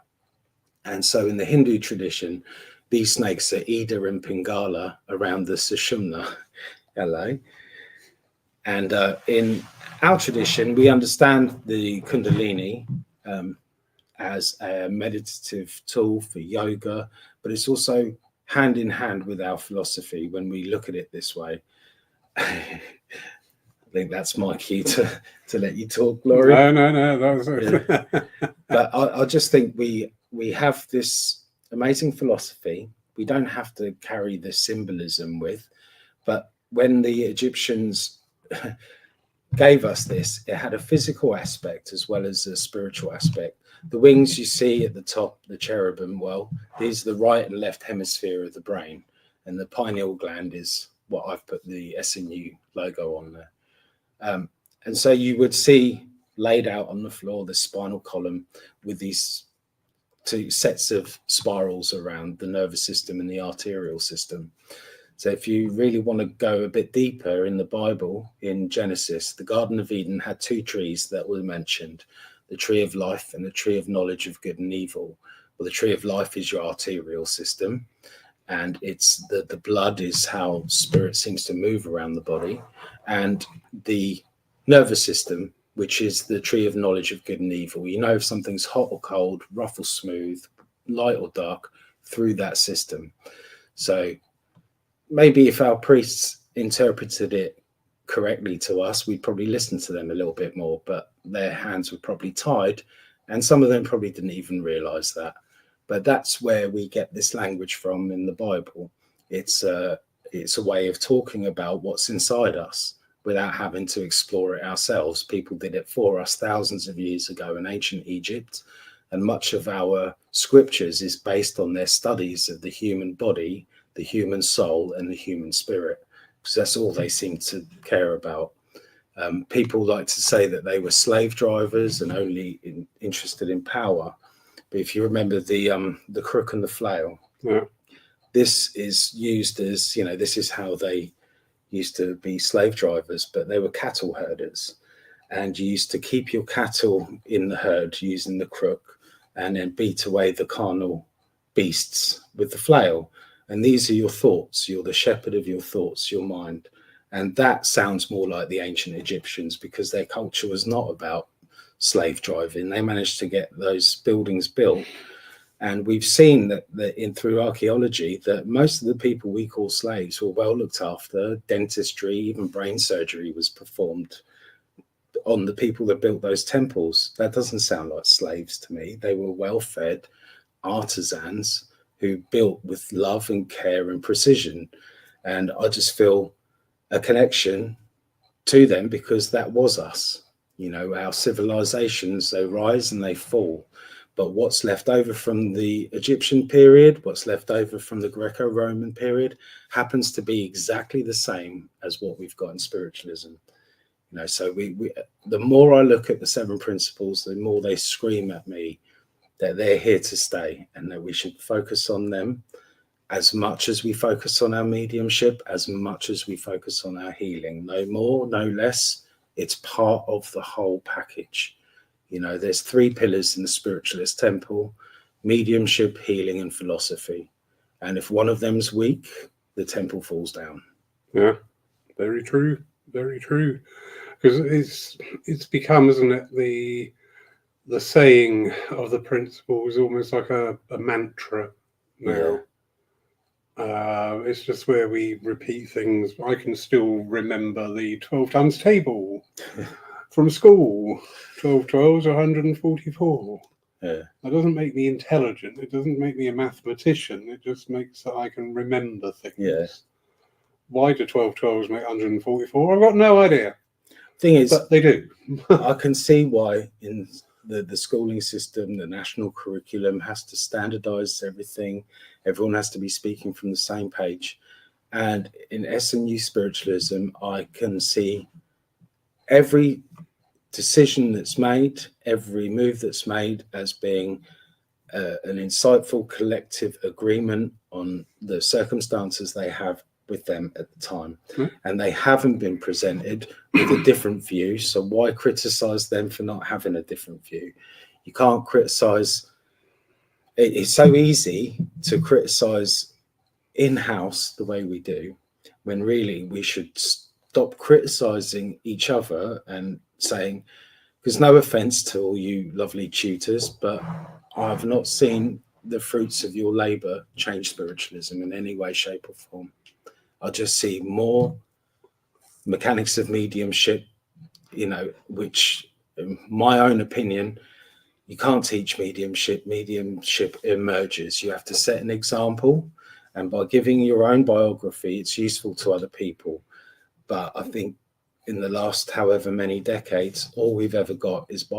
And so in the Hindu tradition, these snakes are Ida and Pingala around the Sushumna. Hello. And in our tradition, we understand the Kundalini as a meditative tool for yoga, but it's also hand in hand with our philosophy when we look at it this way. I think that's my cue to let you talk, Laurie. No, that was it. Yeah. But I just think we have this amazing philosophy. We don't have to carry the symbolism with, but when the Egyptians gave us this, it had a physical aspect as well as a spiritual aspect. The wings you see at the top, the cherubim, well, these are the right and left hemisphere of the brain, and the pineal gland is what I've put the SNU logo on there. And so you would see laid out on the floor the spinal column with these two sets of spirals around the nervous system and the arterial system. So if you really want to go a bit deeper in the Bible, in Genesis, the Garden of Eden had two trees that were mentioned, the tree of life and the tree of knowledge of good and evil. Well, the tree of life is your arterial system, and it's the blood is how spirit seems to move around the body, and the nervous system, which is the tree of knowledge of good and evil. You know if something's hot or cold, rough or smooth, light or dark, through that system. So maybe if our priests interpreted it correctly to us, we'd probably listen to them a little bit more, but their hands were probably tied, and some of them probably didn't even realize that. But that's where we get this language from in the Bible. It's a way of talking about what's inside us without having to explore it ourselves. People did it for us thousands of years ago in ancient Egypt, and much of our scriptures is based on their studies of the human body, the human soul, and the human spirit, because that's all they seem to care about. People like to say that they were slave drivers and only interested in power. But if you remember the crook and the flail, this is used as, this is how they used to be slave drivers, but they were cattle herders. And you used to keep your cattle in the herd using the crook and then beat away the carnal beasts with the flail. And these are your thoughts. You're the shepherd of your thoughts, your mind. And that sounds more like the ancient Egyptians, because their culture was not about slave driving. They managed to get those buildings built. And we've seen that through archaeology that most of the people we call slaves were well looked after. Dentistry, even brain surgery was performed on the people that built those temples. That doesn't sound like slaves to me. They were well-fed artisans who built with love and care and precision. And I just feel a connection to them because that was us. You know, our civilizations, they rise and they fall. But what's left over from the Egyptian period, what's left over from the Greco-Roman period, happens to be exactly the same as what we've got in spiritualism. You know, so the more I look at the 7 principles, the more they scream at me that they're here to stay and that we should focus on them as much as we focus on our mediumship, as much as we focus on our healing. No more, no less. It's part of the whole package. You know, there's 3 pillars in the spiritualist temple: mediumship, healing, and philosophy. And if one of them's weak, the temple falls down. Yeah, very true. Very true. Because it's become, isn't it, the saying of the principle is almost like a mantra now. It's just where we repeat things. I can still remember the 12 times table from school. 12 12s, 144. Yeah. That doesn't make me intelligent. It doesn't make me a mathematician. It just makes that I can remember things. Yeah. Why do 12 12s make 144? I've got no idea. Thing is, but they do. I can see why in the schooling system, the national curriculum has to standardize everything. Everyone has to be speaking from the same page. And in SNU spiritualism, I can see every decision that's made, every move that's made as being an insightful collective agreement on the circumstances they have with them at the time. And they haven't been presented with a different view. So why criticize them for not having a different view? You can't criticize. It's so easy to criticize in-house the way we do, when really we should stop criticizing each other and saying, because no offense to all you lovely tutors, but I've not seen the fruits of your labor change spiritualism in any way, shape or form. I just see more mechanics of mediumship, you know, which, in my own opinion, you can't teach mediumship. Mediumship emerges. You have to set an example. And by giving your own biography, it's useful to other people. But I think in the last however many decades, all we've ever got is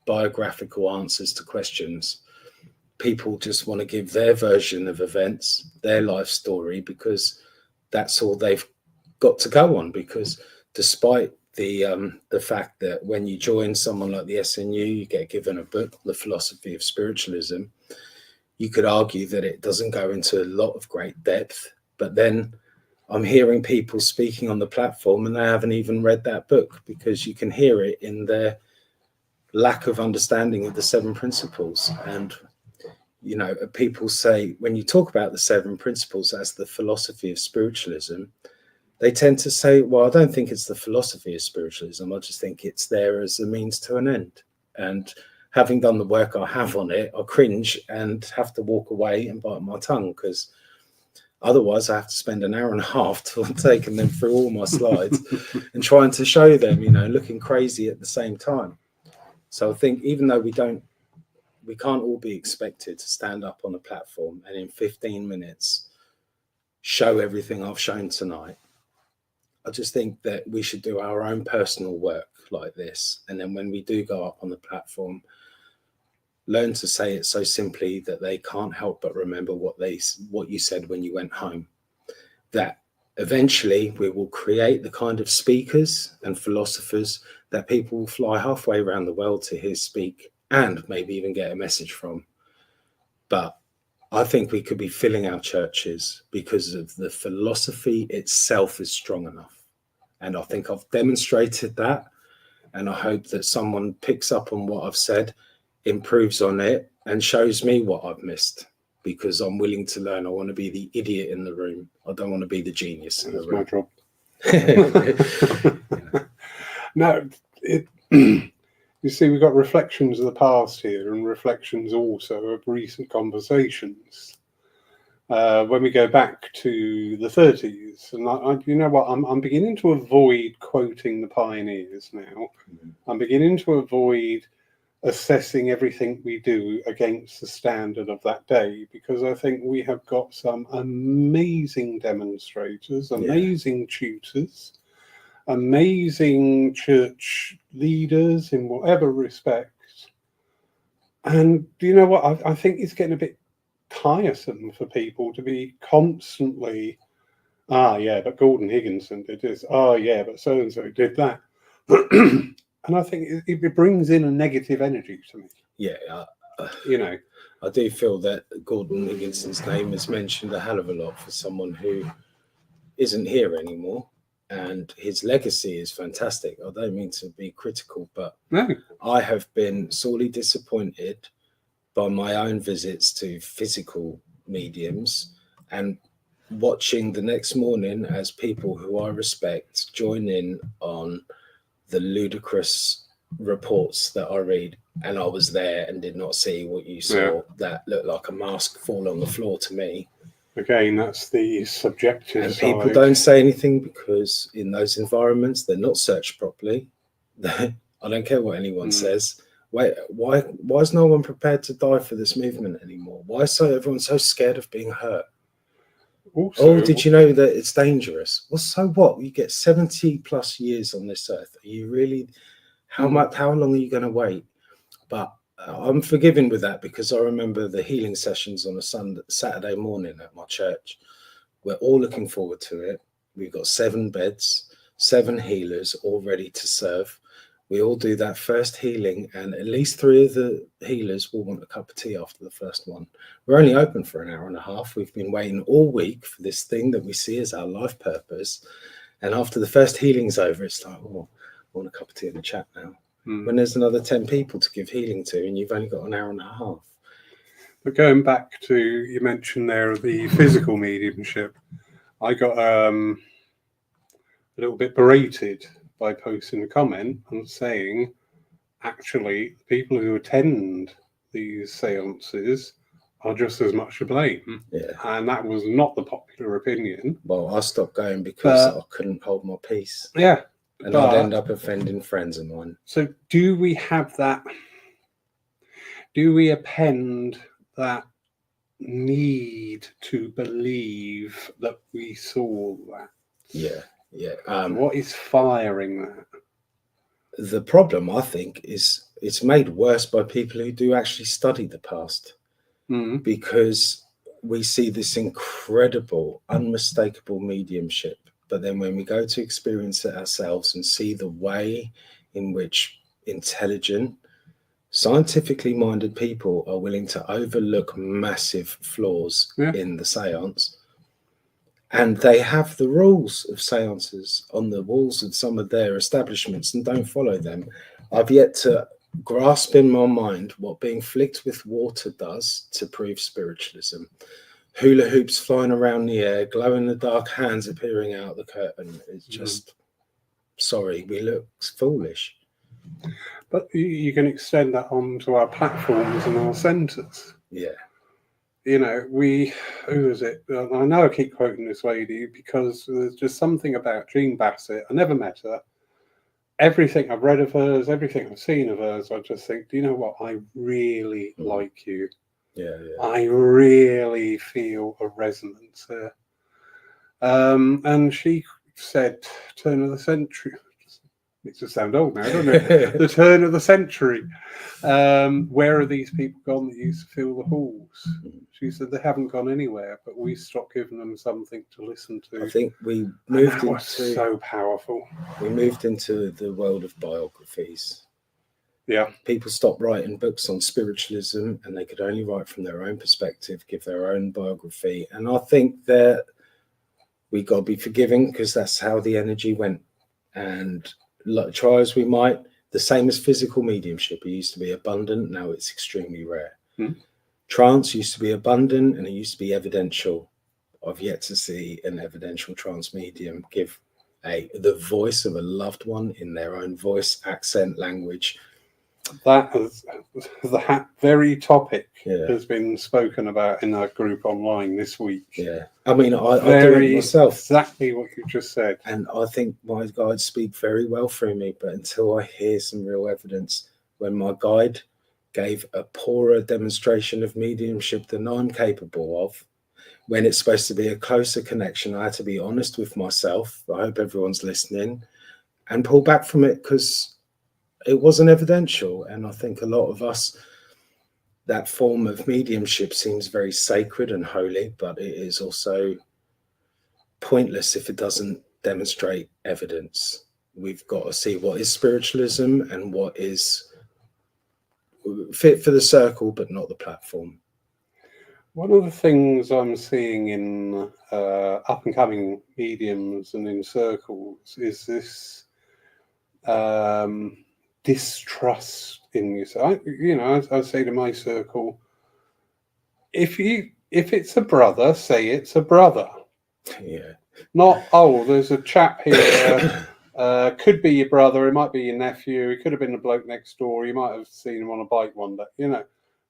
biographical answers to questions. People just want to give their version of events, their life story, because that's all they've got to go on. Because despite the fact that when you join someone like the SNU, you get given a book, The Philosophy of Spiritualism, you could argue that it doesn't go into a lot of great depth. But then I'm hearing people speaking on the platform and they haven't even read that book, because you can hear it in their lack of understanding of the 7 principles. And you know, people say, when you talk about the 7 principles as the philosophy of spiritualism, they tend to say, well, I don't think it's the philosophy of spiritualism. I just think it's there as a means to an end. And having done the work I have on it, I cringe and have to walk away and bite my tongue, because otherwise I have to spend an hour and a half taking them through all my slides and trying to show them, you know, looking crazy at the same time. So I think even though we can't all be expected to stand up on a platform and in 15 minutes show everything I've shown tonight. I just think that we should do our own personal work like this. And then when we do go up on the platform, learn to say it so simply that they can't help but remember what you said when you went home. That eventually we will create the kind of speakers and philosophers that people will fly halfway around the world to hear speak, and maybe even get a message from. But I think we could be filling our churches because of the philosophy itself is strong enough. And I think I've demonstrated that. And I hope that someone picks up on what I've said, improves on it, and shows me what I've missed, because I'm willing to learn. I want to be the idiot in the room. I don't want to be the genius in the room. That's my job. No, you see, we've got reflections of the past here and reflections also of recent conversations. when we go back to the 30s. And you know what? I'm beginning to avoid quoting the pioneers now. I'm beginning to avoid assessing everything we do against the standard of that day, because I think we have got some amazing demonstrators, amazing tutors, amazing church leaders in whatever respect. And you know what? I think it's getting a bit tiresome for people to be constantly, yeah, but Gordon Higginson did this. Oh, yeah, but so and so did that. And I think it brings in a negative energy to me. Yeah, you know, I do feel that Gordon Higginson's name is mentioned a hell of a lot for someone who isn't here anymore, and his legacy is fantastic. I don't mean to be critical, but no. I have been sorely disappointed by my own visits to physical mediums and watching the next morning as people who I respect join in on the ludicrous reports that I read, and I was there and did not see what you saw. That looked like a mask fall on the floor to me. Again, that's the subjective and side. People don't say anything because in those environments they're not searched properly. I don't care what anyone says. Why is no one prepared to die for this movement anymore? Why is everyone so scared of being hurt? Also, did you know that it's dangerous? Well, so what? You get 70 plus years on this earth. Are you really? How long are you going to wait? But I'm forgiving with that, because I remember the healing sessions on a Saturday morning at my church. We're all looking forward to it. We've got 7 beds, 7 healers all ready to serve. We all do that first healing, and at least 3 of the healers will want a cup of tea after the first one. We're only open for an hour and a half. We've been waiting all week for this thing that we see as our life purpose. And after the first healing's over, it's like, oh, I want a cup of tea and a chat now. When there's another 10 people to give healing to, and you've only got an hour and a half. But going back to, you mentioned there the physical mediumship, I got a little bit berated by posting a comment and saying, actually, people who attend these seances are just as much to blame. Yeah. And that was not the popular opinion. Well, I stopped going because I couldn't hold my peace. Yeah. And I'd end up offending friends of mine. So do we have that? Do we append that need to believe that we saw that? Yeah. What is firing that? The problem, I think, is it's made worse by people who do actually study the past. Because we see this incredible, unmistakable mediumship. But then when we go to experience it ourselves and see the way in which intelligent, scientifically minded people are willing to overlook massive flaws in the seance, and they have the rules of seances on the walls of some of their establishments and don't follow them. I've yet to grasp in my mind what being flicked with water does to prove spiritualism. Hula hoops flying around the air, glow in the dark hands appearing out the curtain. It's just, sorry, we look foolish. But you can extend that onto our platforms and our centres. Yeah. You know, who is it? I know I keep quoting this lady because there's just something about Jean Bassett. I never met her. Everything I've read of hers, everything I've seen of hers, I just think, do you know what? I really like you. Yeah. I really feel a resonance there. And she said, turn of the century. Makes it sound old now, doesn't it? The turn of the century. Where are these people gone that used to fill the halls? She said they haven't gone anywhere, but we stopped giving them something to listen to. I think we moved into so powerful. We moved into the world of biographies. Yeah. People stopped writing books on spiritualism, and they could only write from their own perspective, give their own biography. And I think that we got to be forgiving, because that's how the energy went. And try as we might, the same as physical mediumship. It used to be abundant, now it's extremely rare. Trance used to be abundant and it used to be evidential. I've yet to see an evidential trance medium give the voice of a loved one in their own voice, accent, language. that very topic Yeah. has been spoken about in our group online this week. Yeah, I mean, I do it myself. Exactly what you just said. And I think my guides speak very well through me, but until I hear some real evidence, when my guide gave a poorer demonstration of mediumship than I'm capable of, when it's supposed to be a closer connection, I had to be honest with myself. I hope everyone's listening, and pull back from it because it wasn't evidential. And I think a lot of us, that form of mediumship seems very sacred and holy, but it is also pointless if it doesn't demonstrate evidence. We've got to see what is spiritualism and what is fit for the circle, but not the platform. One of the things I'm seeing in up and coming mediums and in circles is this distrust in yourself. I say to my circle, if it's a brother, say it's a brother. Yeah. Not, oh, there's a chap here, could be your brother, it might be your nephew, it could have been the bloke next door, you might have seen him on a bike one day,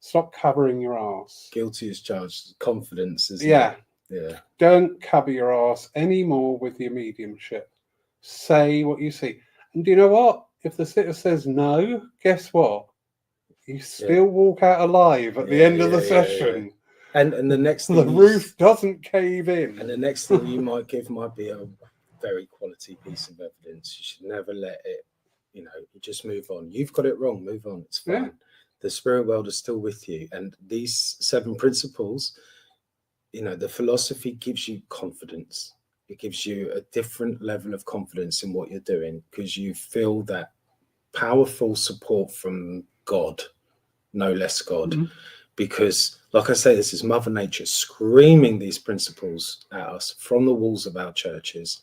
Stop covering your ass. Guilty as charged. Confidence, isn't it? Yeah. Don't cover your ass anymore with your mediumship. Say what you see. And do you know what? If the sitter says no, guess what? You still walk out alive at the end of the session. And the next thing the roof doesn't cave in. And the next thing you might give might be a very quality piece of evidence. You should never let it, you just move on. You've got it wrong, move on. It's fine. Yeah. The spirit world is still with you. And these 7 principles, the philosophy gives you confidence. It gives you a different level of confidence in what you're doing because you feel that powerful support from God, no less God. Mm-hmm. Because, like I say, this is Mother Nature screaming these principles at us from the walls of our churches.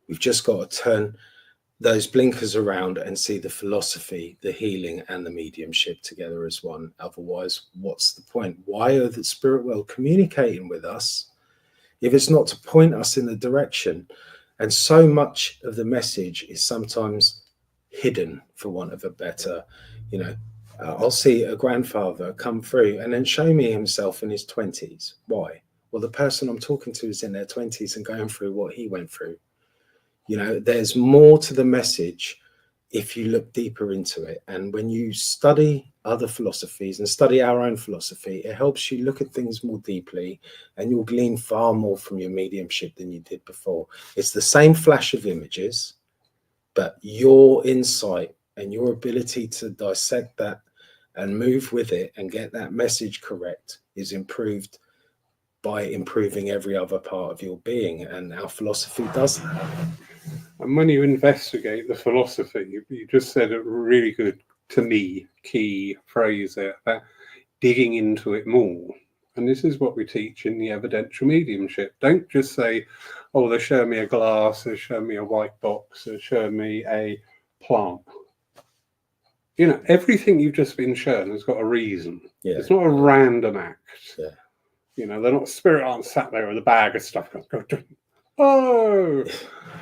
We've just got to turn those blinkers around and see the philosophy, the healing, and the mediumship together as one. Otherwise, what's the point? Why are the spirit world communicating with us if it's not to point us in the direction? And so much of the message is sometimes hidden, for want of a better, I'll see a grandfather come through and then show me himself in his 20s. Why? Well, the person I'm talking to is in their 20s and going through what he went through. There's more to the message if you look deeper into it. And when you study other philosophies and study our own philosophy, it helps you look at things more deeply and you'll glean far more from your mediumship than you did before. It's the same flash of images, but your insight and your ability to dissect that and move with it and get that message correct is improved by improving every other part of your being. And our philosophy does that. And when you investigate the philosophy, you just said a really good, to me, key phrase there about digging into it more. And this is what we teach in the evidential mediumship. Don't just say, oh, they show me a glass, they show me a white box, they show me a plant. Everything you've just been shown has got a reason. Yeah. It's not a random act. Yeah. They're not spirit aren't sat there with a bag of stuff. Oh,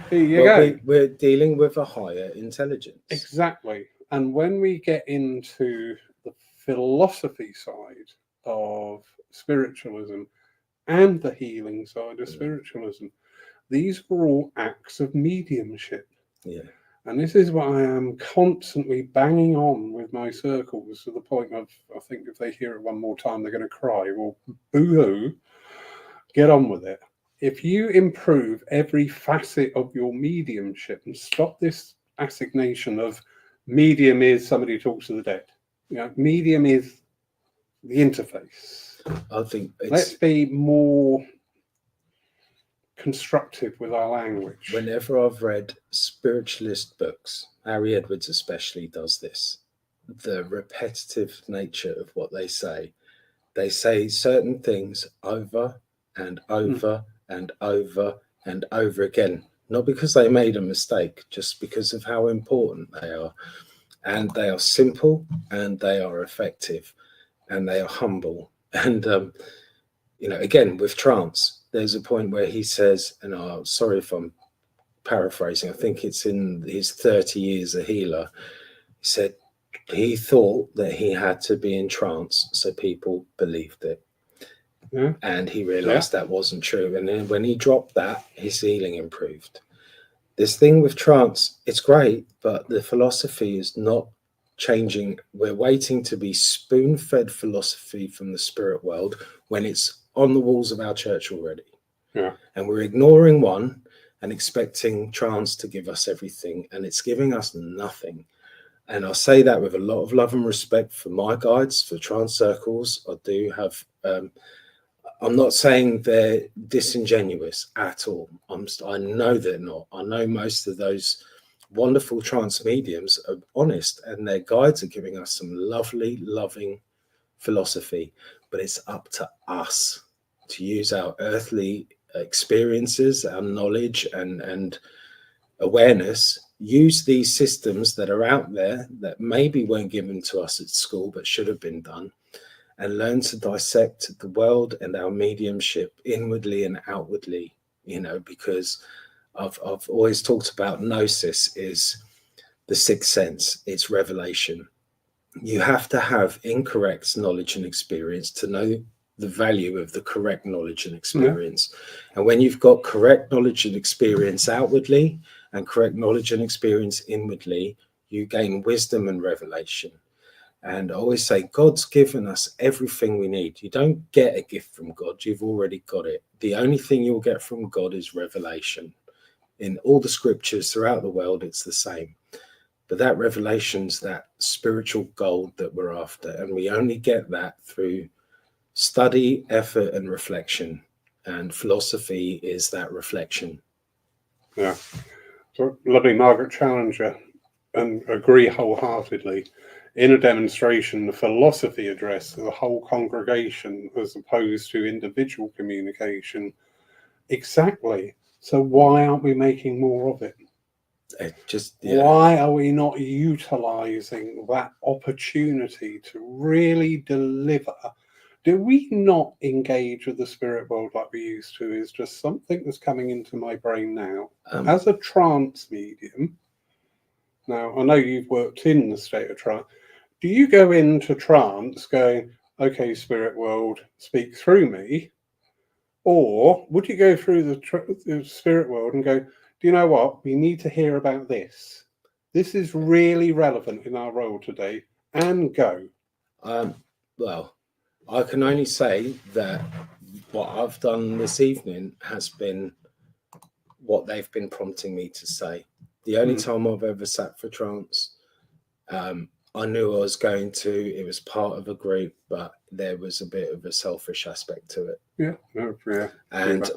here you go. We're dealing with a higher intelligence. Exactly. And when we get into the philosophy side of spiritualism and the healing side of spiritualism, these are all acts of mediumship. Yeah. And this is what I am constantly banging on with my circles to the point of, I think if they hear it one more time, they're going to cry. Well, boo-hoo, get on with it. If you improve every facet of your mediumship and stop this assignation of medium is somebody who talks to the dead. Medium is the interface. I think let's be more constructive with our language. Whenever I've read spiritualist books, Harry Edwards especially does this, the repetitive nature of what they say certain things over and over and over and over again, not because they made a mistake, just because of how important they are. And they are simple and they are effective and they are humble. And, again, with trance, there's a point where he says, and sorry if I'm paraphrasing, I think it's in his 30 years a healer, he said, He thought that he had to be in trance so people believed it. Yeah. And he realized that wasn't true. And then when he dropped that, his healing improved. This thing with trance, it's great, but the philosophy is not changing. We're waiting to be spoon-fed philosophy from the spirit world when it's on the walls of our church already. Yeah. And we're ignoring one and expecting trance to give us everything, and it's giving us nothing. And I say that with a lot of love and respect for my guides, for trance circles. I do have, I'm not saying they're disingenuous at all. I know they're not. I know most of those wonderful trance mediums are honest, and their guides are giving us some lovely, loving philosophy. But it's up to us to use our earthly experiences, our knowledge and awareness, use these systems that are out there that maybe weren't given to us at school but should have been done, and learn to dissect the world and our mediumship inwardly and outwardly, because I've always talked about gnosis is the sixth sense. It's revelation. You have to have incorrect knowledge and experience to know the value of the correct knowledge and experience. And when you've got correct knowledge and experience outwardly and correct knowledge and experience inwardly, you gain wisdom and revelation. And I always say, God's given us everything we need. You don't get a gift from God. You've already got it. The only thing you'll get from God is revelation. In all the scriptures throughout the world, it's the same. But that revelation's that spiritual gold that we're after. And we only get that through study, effort, and reflection. And philosophy is that reflection. Yeah. So, lovely Margaret Challenger, and agree wholeheartedly. In a demonstration, the philosophy address the whole congregation as opposed to individual communication. Exactly. So why aren't we making more of it? Why are we not utilizing that opportunity to really deliver? Do we not engage with the spirit world like we used to? Is just something that's coming into my brain now. As a trance medium, now I know you've worked in the state of trance. Do you go into trance going, okay, spirit world, speak through me? Or would you go through the spirit world and go, do you know what? We need to hear about this. This is really relevant in our role today, and go. Well, I can only say that what I've done this evening has been what they've been prompting me to say. The only time I've ever sat for trance, I knew I was going to, it was part of a group, but there was a bit of a selfish aspect to it. Yeah. And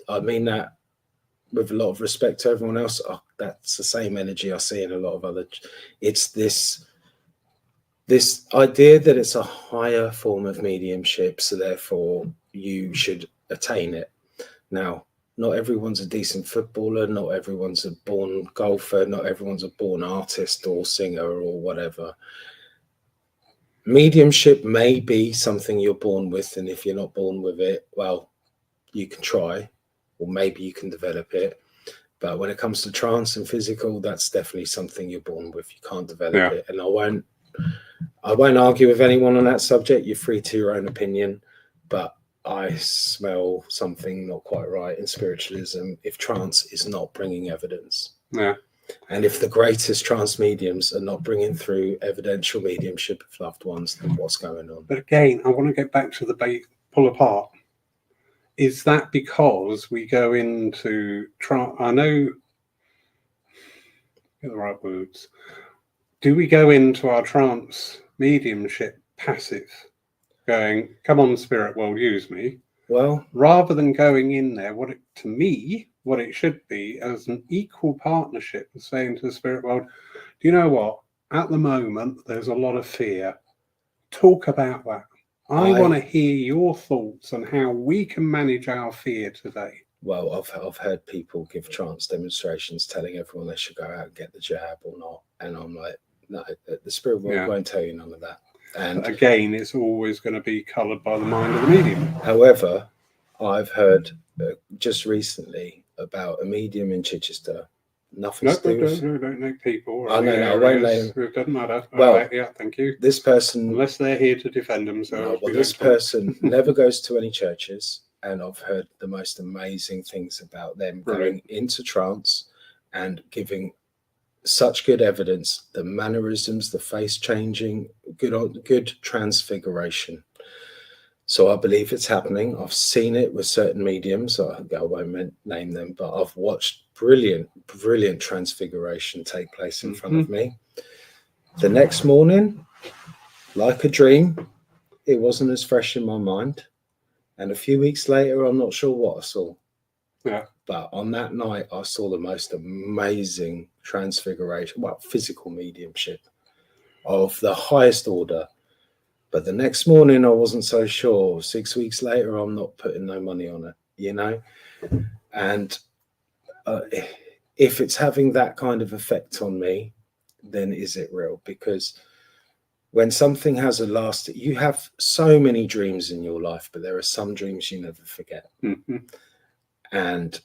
I mean that with a lot of respect to everyone else. That's the same energy I see in a lot of other. It's this idea that it's a higher form of mediumship, so therefore you should attain it. Now, not everyone's a decent footballer, not everyone's a born golfer, not everyone's a born artist or singer or whatever. Mediumship may be something you're born with, and if you're not born with it, well, you can try, or maybe you can develop it. But when it comes to trance and physical, that's definitely something you're born with. You can't develop it. And I won't argue with anyone on that subject. You're free to your own opinion, but I smell something not quite right in spiritualism if trance is not bringing evidence. Yeah. And if the greatest trance mediums are not bringing through evidential mediumship of loved ones, then what's going on? But again, I want to get back to the pull apart. Is that because we go into trance? I know, get the right words. Do we go into our trance mediumship passive, going, come on, spirit world, use me? Well, rather than going in there, what it should be as an equal partnership, and saying to the spirit world, do you know what? At the moment, there's a lot of fear. Talk about that. I want to hear your thoughts on how we can manage our fear today. Well, I've heard people give trance demonstrations telling everyone they should go out and get the jab or not. And I'm like, no, the spirit world won't tell you none of that. And again, it's always going to be coloured by the mind of the medium. However, I've heard just recently about a medium in Chichester Nothing No, to do with. don't name people. Or I know, any no, I won't areas. name. It doesn't matter. Well, All right, yeah, thank you. This person, Unless they're here to defend no, themselves. well, we this don't talk. person never goes to any churches, and I've heard the most amazing things about them Brilliant. going into trance and giving such good evidence, the mannerisms, the face changing, good transfiguration. So I believe it's happening. I've seen it with certain mediums. I won't name them, but I've watched brilliant transfiguration take place in front of me. The next morning, like a dream, it wasn't as fresh in my mind. And a few weeks later, I'm not sure what I saw. Yeah. But on that night, I saw the most amazing transfiguration, physical mediumship of the highest order. But the next morning, I wasn't so sure. 6 weeks later, I'm not putting no money on it, you know? And if it's having that kind of effect on me, then is it real? Because when something has a last, you have so many dreams in your life, but there are some dreams you never forget. And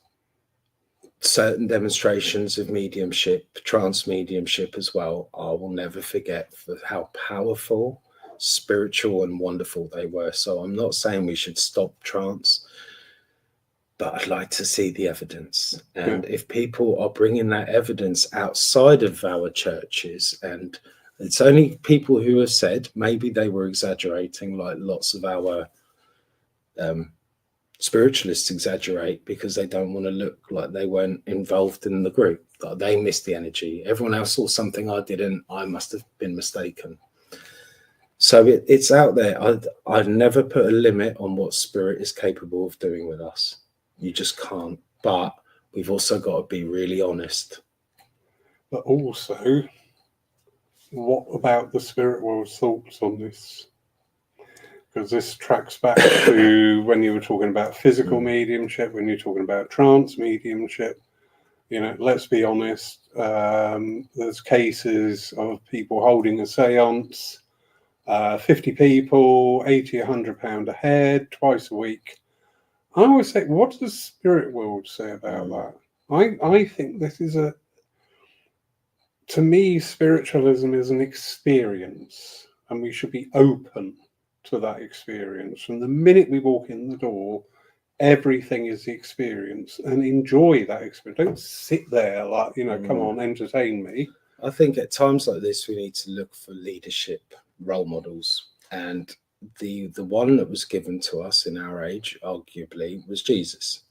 certain demonstrations of mediumship, trance mediumship as well, I will never forget for how powerful, spiritual and wonderful they were. So I'm not saying we should stop trance, but I'd like to see the evidence. And if people are bringing that evidence outside of our churches, and it's only people who have said maybe they were exaggerating, like lots of our spiritualists exaggerate because they don't want to look like they weren't involved in the group, like they missed the energy. Everyone else saw something I didn't. I must have been mistaken. So it's out there. I'd never put a limit on what spirit is capable of doing with us. You just can't. But we've also got to be really honest. But also, what about the spirit world's thoughts on this? Because this tracks back to when you were talking about physical mediumship, when you're talking about trance mediumship. You know, let's be honest, there's cases of people holding a seance, 50 people, 80, £100 a head, twice a week. I always say, what does the spirit world say about that? I think this is to me, spiritualism is an experience, and we should be open to that experience. From the minute we walk in the door, everything is the experience, and enjoy that experience. Don't sit there like, come on, entertain me. I think at times like this, we need to look for leadership role models. And the one that was given to us in our age, arguably, was Jesus.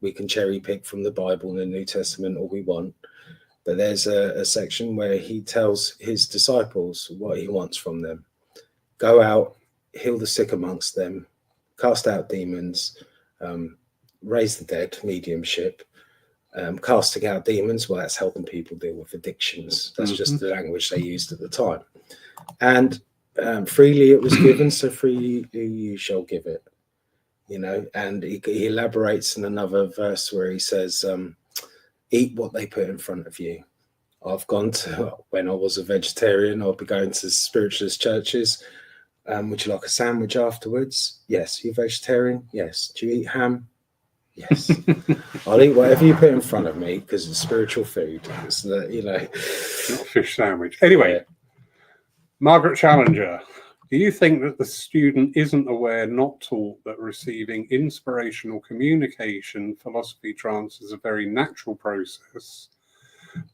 We can cherry pick from the Bible and the New Testament all we want. But there's a section where he tells his disciples what he wants from them. Go out, heal the sick amongst them, cast out demons, raise the dead, mediumship, casting out demons. Well, that's helping people deal with addictions. That's just the language they used at the time. And freely it was given, so freely you shall give it. You know, and he elaborates in another verse where he says, eat what they put in front of you. I've gone to, when I was a vegetarian, I'll be going to spiritualist churches. Would you like a sandwich afterwards? Yes. You vegetarian? Yes. Do you eat ham? Yes. I'll eat whatever you put in front of me because it's spiritual food. It's not a fish sandwich. Anyway, Margaret Challenger, do you think that the student isn't aware, not taught, that receiving inspirational communication, philosophy, trance is a very natural process,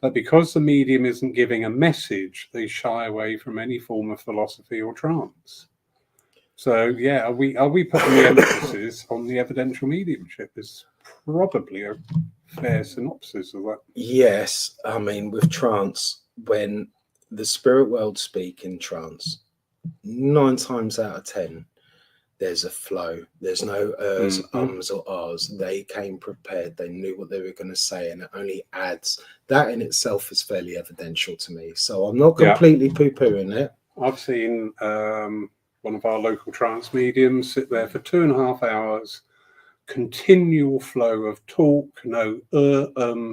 but because the medium isn't giving a message, they shy away from any form of philosophy or trance? So, yeah, are we putting the emphasis on the evidential mediumship? Is probably a fair synopsis of that. Yes, I mean, with trance, when the spirit world speak in trance, 9 times out of 10, there's a flow. There's no ums or ahs. They came prepared. They knew what they were going to say, and it only adds. That in itself is fairly evidential to me. So I'm not completely poo-pooing it. I've seen one of our local trance mediums sit there for 2.5 hours, continual flow of talk, no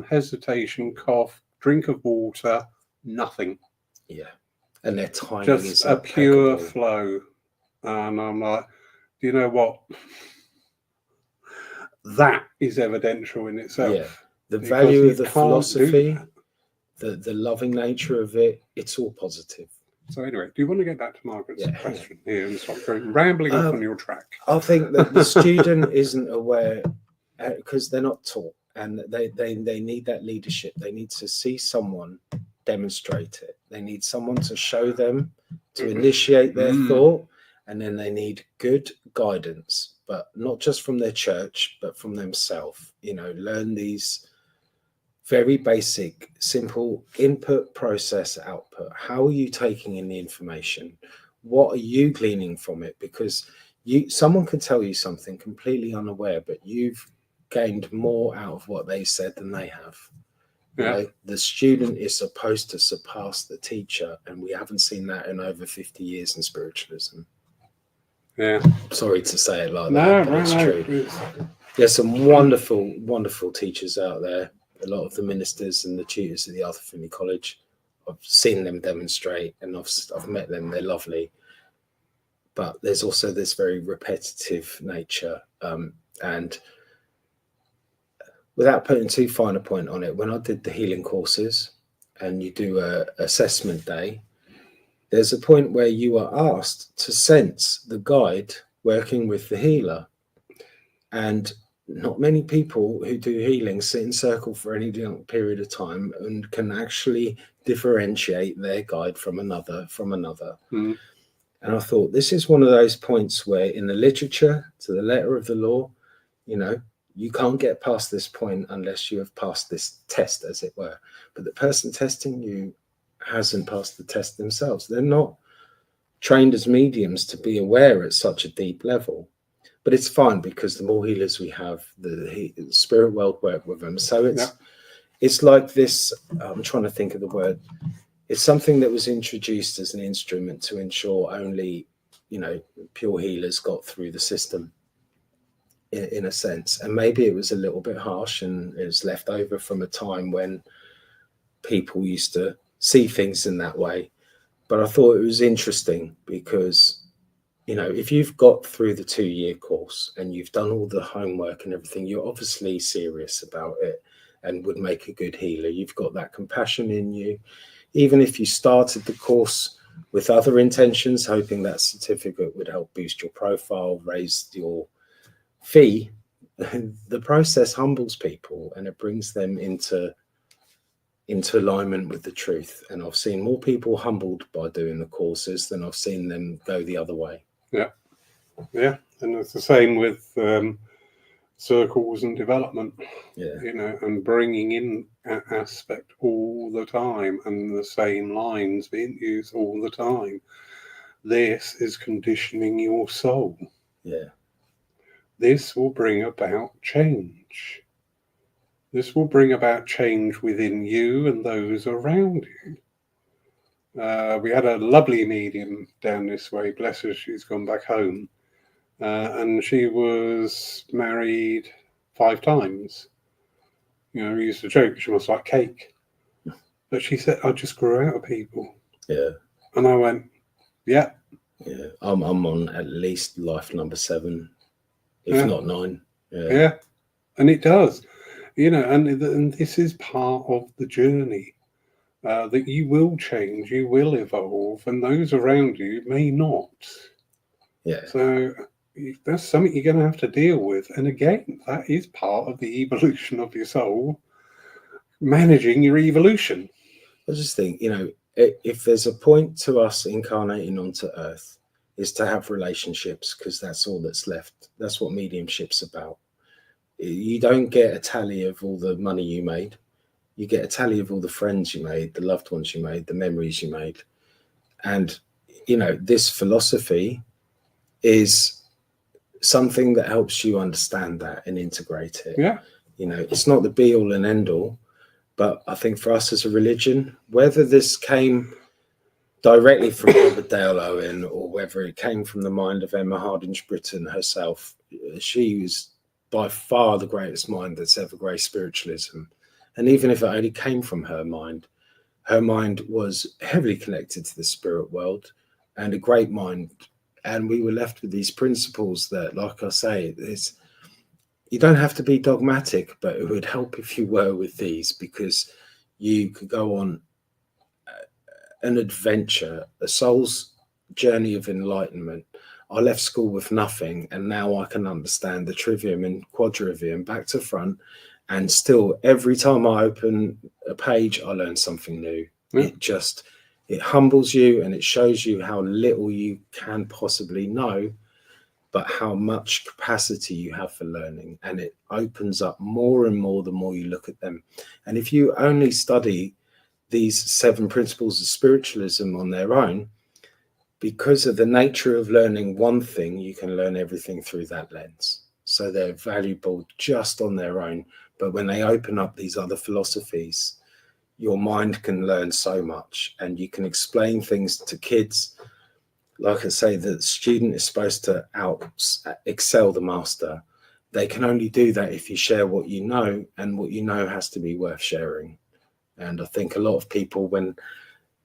hesitation, cough, drink of water, nothing. Yeah. And their timing just is a pure flow. And I'm like, you know what? That is evidential in itself. Yeah. The Because value you of the can't do philosophy, that. the loving nature of it, it's all positive. So anyway, do you want to get back to Margaret's Yeah. question here and stop going rambling off on your track? I think that the student isn't aware because they're not taught, and they need that leadership. They need to see someone demonstrate it. They need someone to show them, to initiate their thought, and then they need good guidance, but not just from their church, but from themselves. Learn these very basic, simple input, process, output. How are you taking in the information? What are you gleaning from it? Because someone can tell you something completely unaware, but you've gained more out of what they said than they have. The student is supposed to surpass the teacher, and we haven't seen that in over 50 years in spiritualism. Yeah. Sorry to say it like that, but it's true. There's some wonderful, wonderful teachers out there. A lot of the ministers and the tutors at the Arthur Findlay College, I've seen them demonstrate, and I've met them. They're lovely. But there's also this very repetitive nature. And without putting too fine a point on it, when I did the healing courses and you do a assessment day, there's a point where you are asked to sense the guide working with the healer. And not many people who do healing sit in circle for any period of time and can actually differentiate their guide from another. And I thought, this is one of those points where in the literature, to the letter of the law, you can't get past this point unless you have passed this test, as it were. But the person testing you hasn't passed the test themselves. They're not trained as mediums to be aware at such a deep level. But it's fine, because the more healers we have, the spirit world work with them. So it's like this, I'm trying to think of the word. It's something that was introduced as an instrument to ensure only, pure healers got through the system, in a sense. And maybe it was a little bit harsh, and it was left over from a time when people used to see things in that way. But I thought it was interesting because, if you've got through the 2-year course and you've done all the homework and everything, you're obviously serious about it and would make a good healer. You've got that compassion in you. Even if you started the course with other intentions, hoping that certificate would help boost your profile, raise your fee, the process humbles people and it brings them into alignment with the truth. And I've seen more people humbled by doing the courses than I've seen them go the other way. Yeah, and it's the same with circles and development. And bringing in an aspect all the time, and the same lines being used all the time. This is conditioning your soul. This will bring about change. This will bring about change within you and those around you. We had a lovely medium down this way, bless her, she's gone back home. And she was married 5 times. We used to joke she must like cake. But she said, I just grew out of people. And I went, I'm on at least life number 7, if not 9. And it does. And this is part of the journey. That you will change, you will evolve, and those around you may not. So that's something you're going to have to deal with. And again, that is part of the evolution of your soul, managing your evolution. I just think, if there's a point to us incarnating onto Earth, is to have relationships, because that's all that's left. That's what mediumship's about. You don't get a tally of all the money you made. You get a tally of all the friends you made, the loved ones you made, the memories you made. And, this philosophy is something that helps you understand that and integrate it. It's not the be all and end all, but I think for us as a religion, whether this came directly from Robert Dale Owen or whether it came from the mind of Emma Hardinge Britten herself, she was by far the greatest mind that's ever graced spiritualism. And even if it only came from her mind was heavily connected to the spirit world and a great mind. And we were left with these principles that, like I say, you don't have to be dogmatic, but it would help if you were with these, because you could go on an adventure, a soul's journey of enlightenment. I left school with nothing, and now I can understand the trivium and quadrivium back to front. And still, every time I open a page, I learn something new. Yeah. It humbles you, and it shows you how little you can possibly know, but how much capacity you have for learning. And it opens up more and more the more you look at them. And if you only study these 7 principles of spiritualism on their own, because of the nature of learning one thing, you can learn everything through that lens. So they're valuable just on their own. But when they open up these other philosophies, your mind can learn so much, and you can explain things to kids. Like I say, the student is supposed to excel the master. They can only do that if you share what you know, and what you know has to be worth sharing. And I think a lot of people, when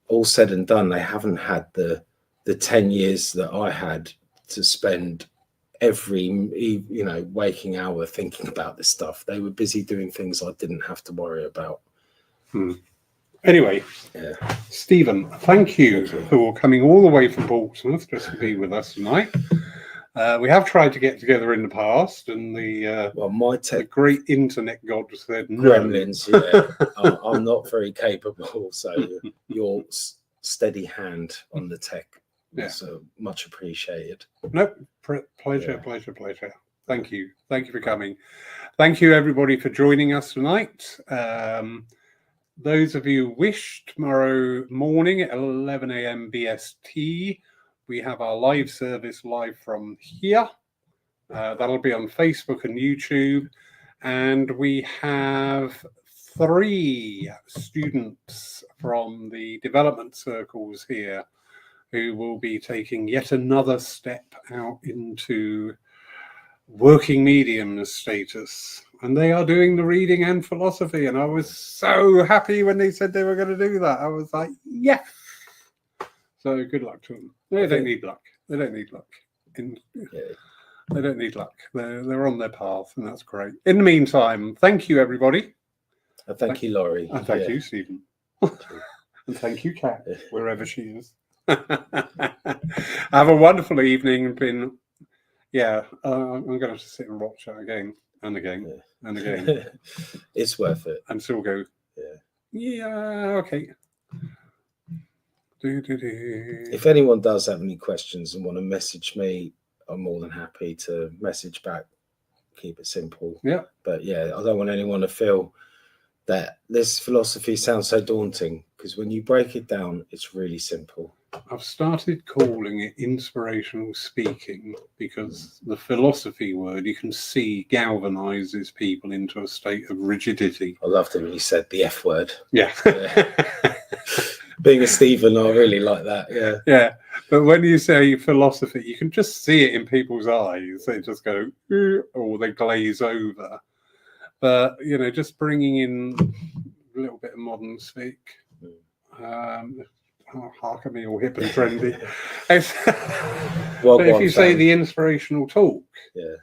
all said and done, they haven't had the 10 years that I had to spend every waking hour thinking about this stuff. They were busy doing things I didn't have to worry about. Anyway, yeah. Stephen, thank you for coming all the way from Portsmouth just to be with us tonight. We have tried to get together in the past, and the great internet god said no. Gremlins, yeah. I'm not very capable, so your steady hand on the tech is much appreciated. Nope, pleasure. Thank you for coming. Thank you everybody for joining us tonight. Those of you who wish, tomorrow morning at 11 a.m. BST, we have our live service live from here. That'll be on Facebook and YouTube. And we have 3 students from the development circles here who will be taking yet another step out into working medium status. And they are doing the reading and philosophy. And I was so happy when they said they were going to do that. I was like, yes. So good luck to them. They don't need luck. They don't need luck. They don't need luck. They're on their path, and that's great. In the meantime, thank you, everybody. Thank you, Laurie. And thank you, Stephen. And thank you, Kat, wherever she is. Have a wonderful evening. I'm going to have to sit and watch that again and again and again. It's worth it. And still go, okay. If anyone does have any questions and want to message me, I'm more than happy to message back. Keep it simple. Yeah. But I don't want anyone to feel that this philosophy sounds so daunting, because when you break it down, it's really simple. I've started calling it inspirational speaking, because the philosophy word, you can see, galvanizes people into a state of rigidity. I loved it when you said the F word. Yeah. Being a Stephen, I really like that. Yeah. But when you say philosophy, you can just see it in people's eyes. They just go, or they glaze over. But, just bringing in a little bit of modern speak. Hark at me, all hip and trendy. But if you say the inspirational talk, it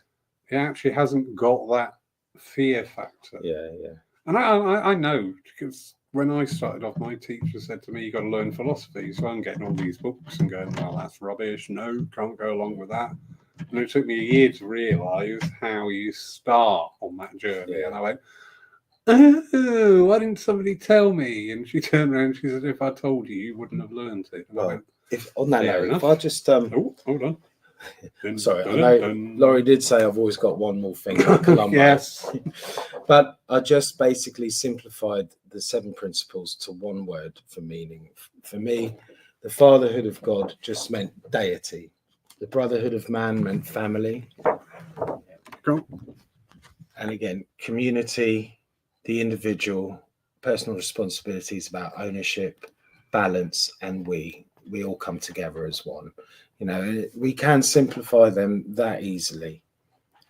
actually hasn't got that fear factor. And I know, because when I started off, my teacher said to me, "You've got to learn philosophy." So I'm getting all these books and going, "Well, that's rubbish. No, can't go along with that." And it took me a year to realise how you start on that journey. And I went, "Oh, why didn't somebody tell me?" And she turned around and she said, "If I told you, you wouldn't have learned it." And I went, if I just oh, hold on. Sorry, I know Laurie did say I've always got one more thing. Yes. But I just basically simplified the 7 principles to one word for meaning. For me, the fatherhood of God just meant deity. The brotherhood of man meant family. And again, community, the individual, personal responsibilities about ownership, balance, and we all come together as one. We can simplify them that easily.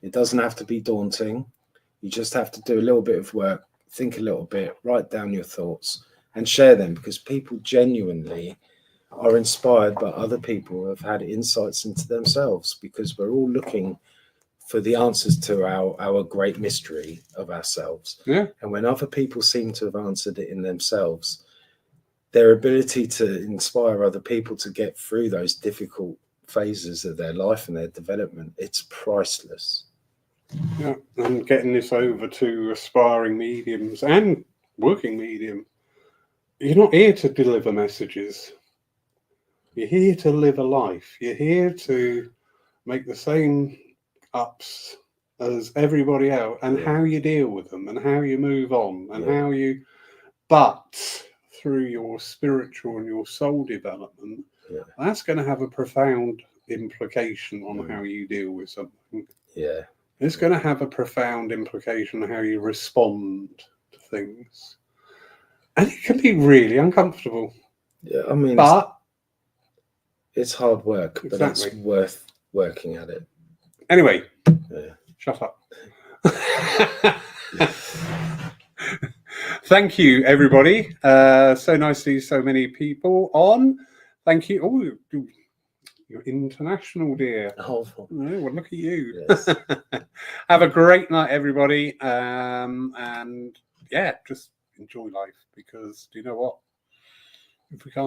It doesn't have to be daunting. You just have to do a little bit of work, think a little bit, write down your thoughts, and share them, because people genuinely are inspired by other people who have had insights into themselves, because we're all looking for the answers to our great mystery of ourselves. Yeah. And when other people seem to have answered it in themselves, their ability to inspire other people to get through those difficult phases of their life and their development, it's priceless. Yeah, and getting this over to aspiring mediums and working medium. You're not here to deliver messages. You're here to live a life. You're here to make the same ups as everybody else, and how you deal with them, and how you move on, and how you. But through your spiritual and your soul development, that's going to have a profound implication on how you deal with something. Yeah. It's going to have a profound implication on how you respond to things. And it can be really uncomfortable. Yeah, I mean, but it's hard work, but it's worth working at it. Anyway, shut up. Thank you, everybody. So nice to see so many people on. Thank you. Oh, you're international, dear. Oh, well, look at you. Yes. Have a great night, everybody. And yeah, just enjoy life, because do you know what? If we can't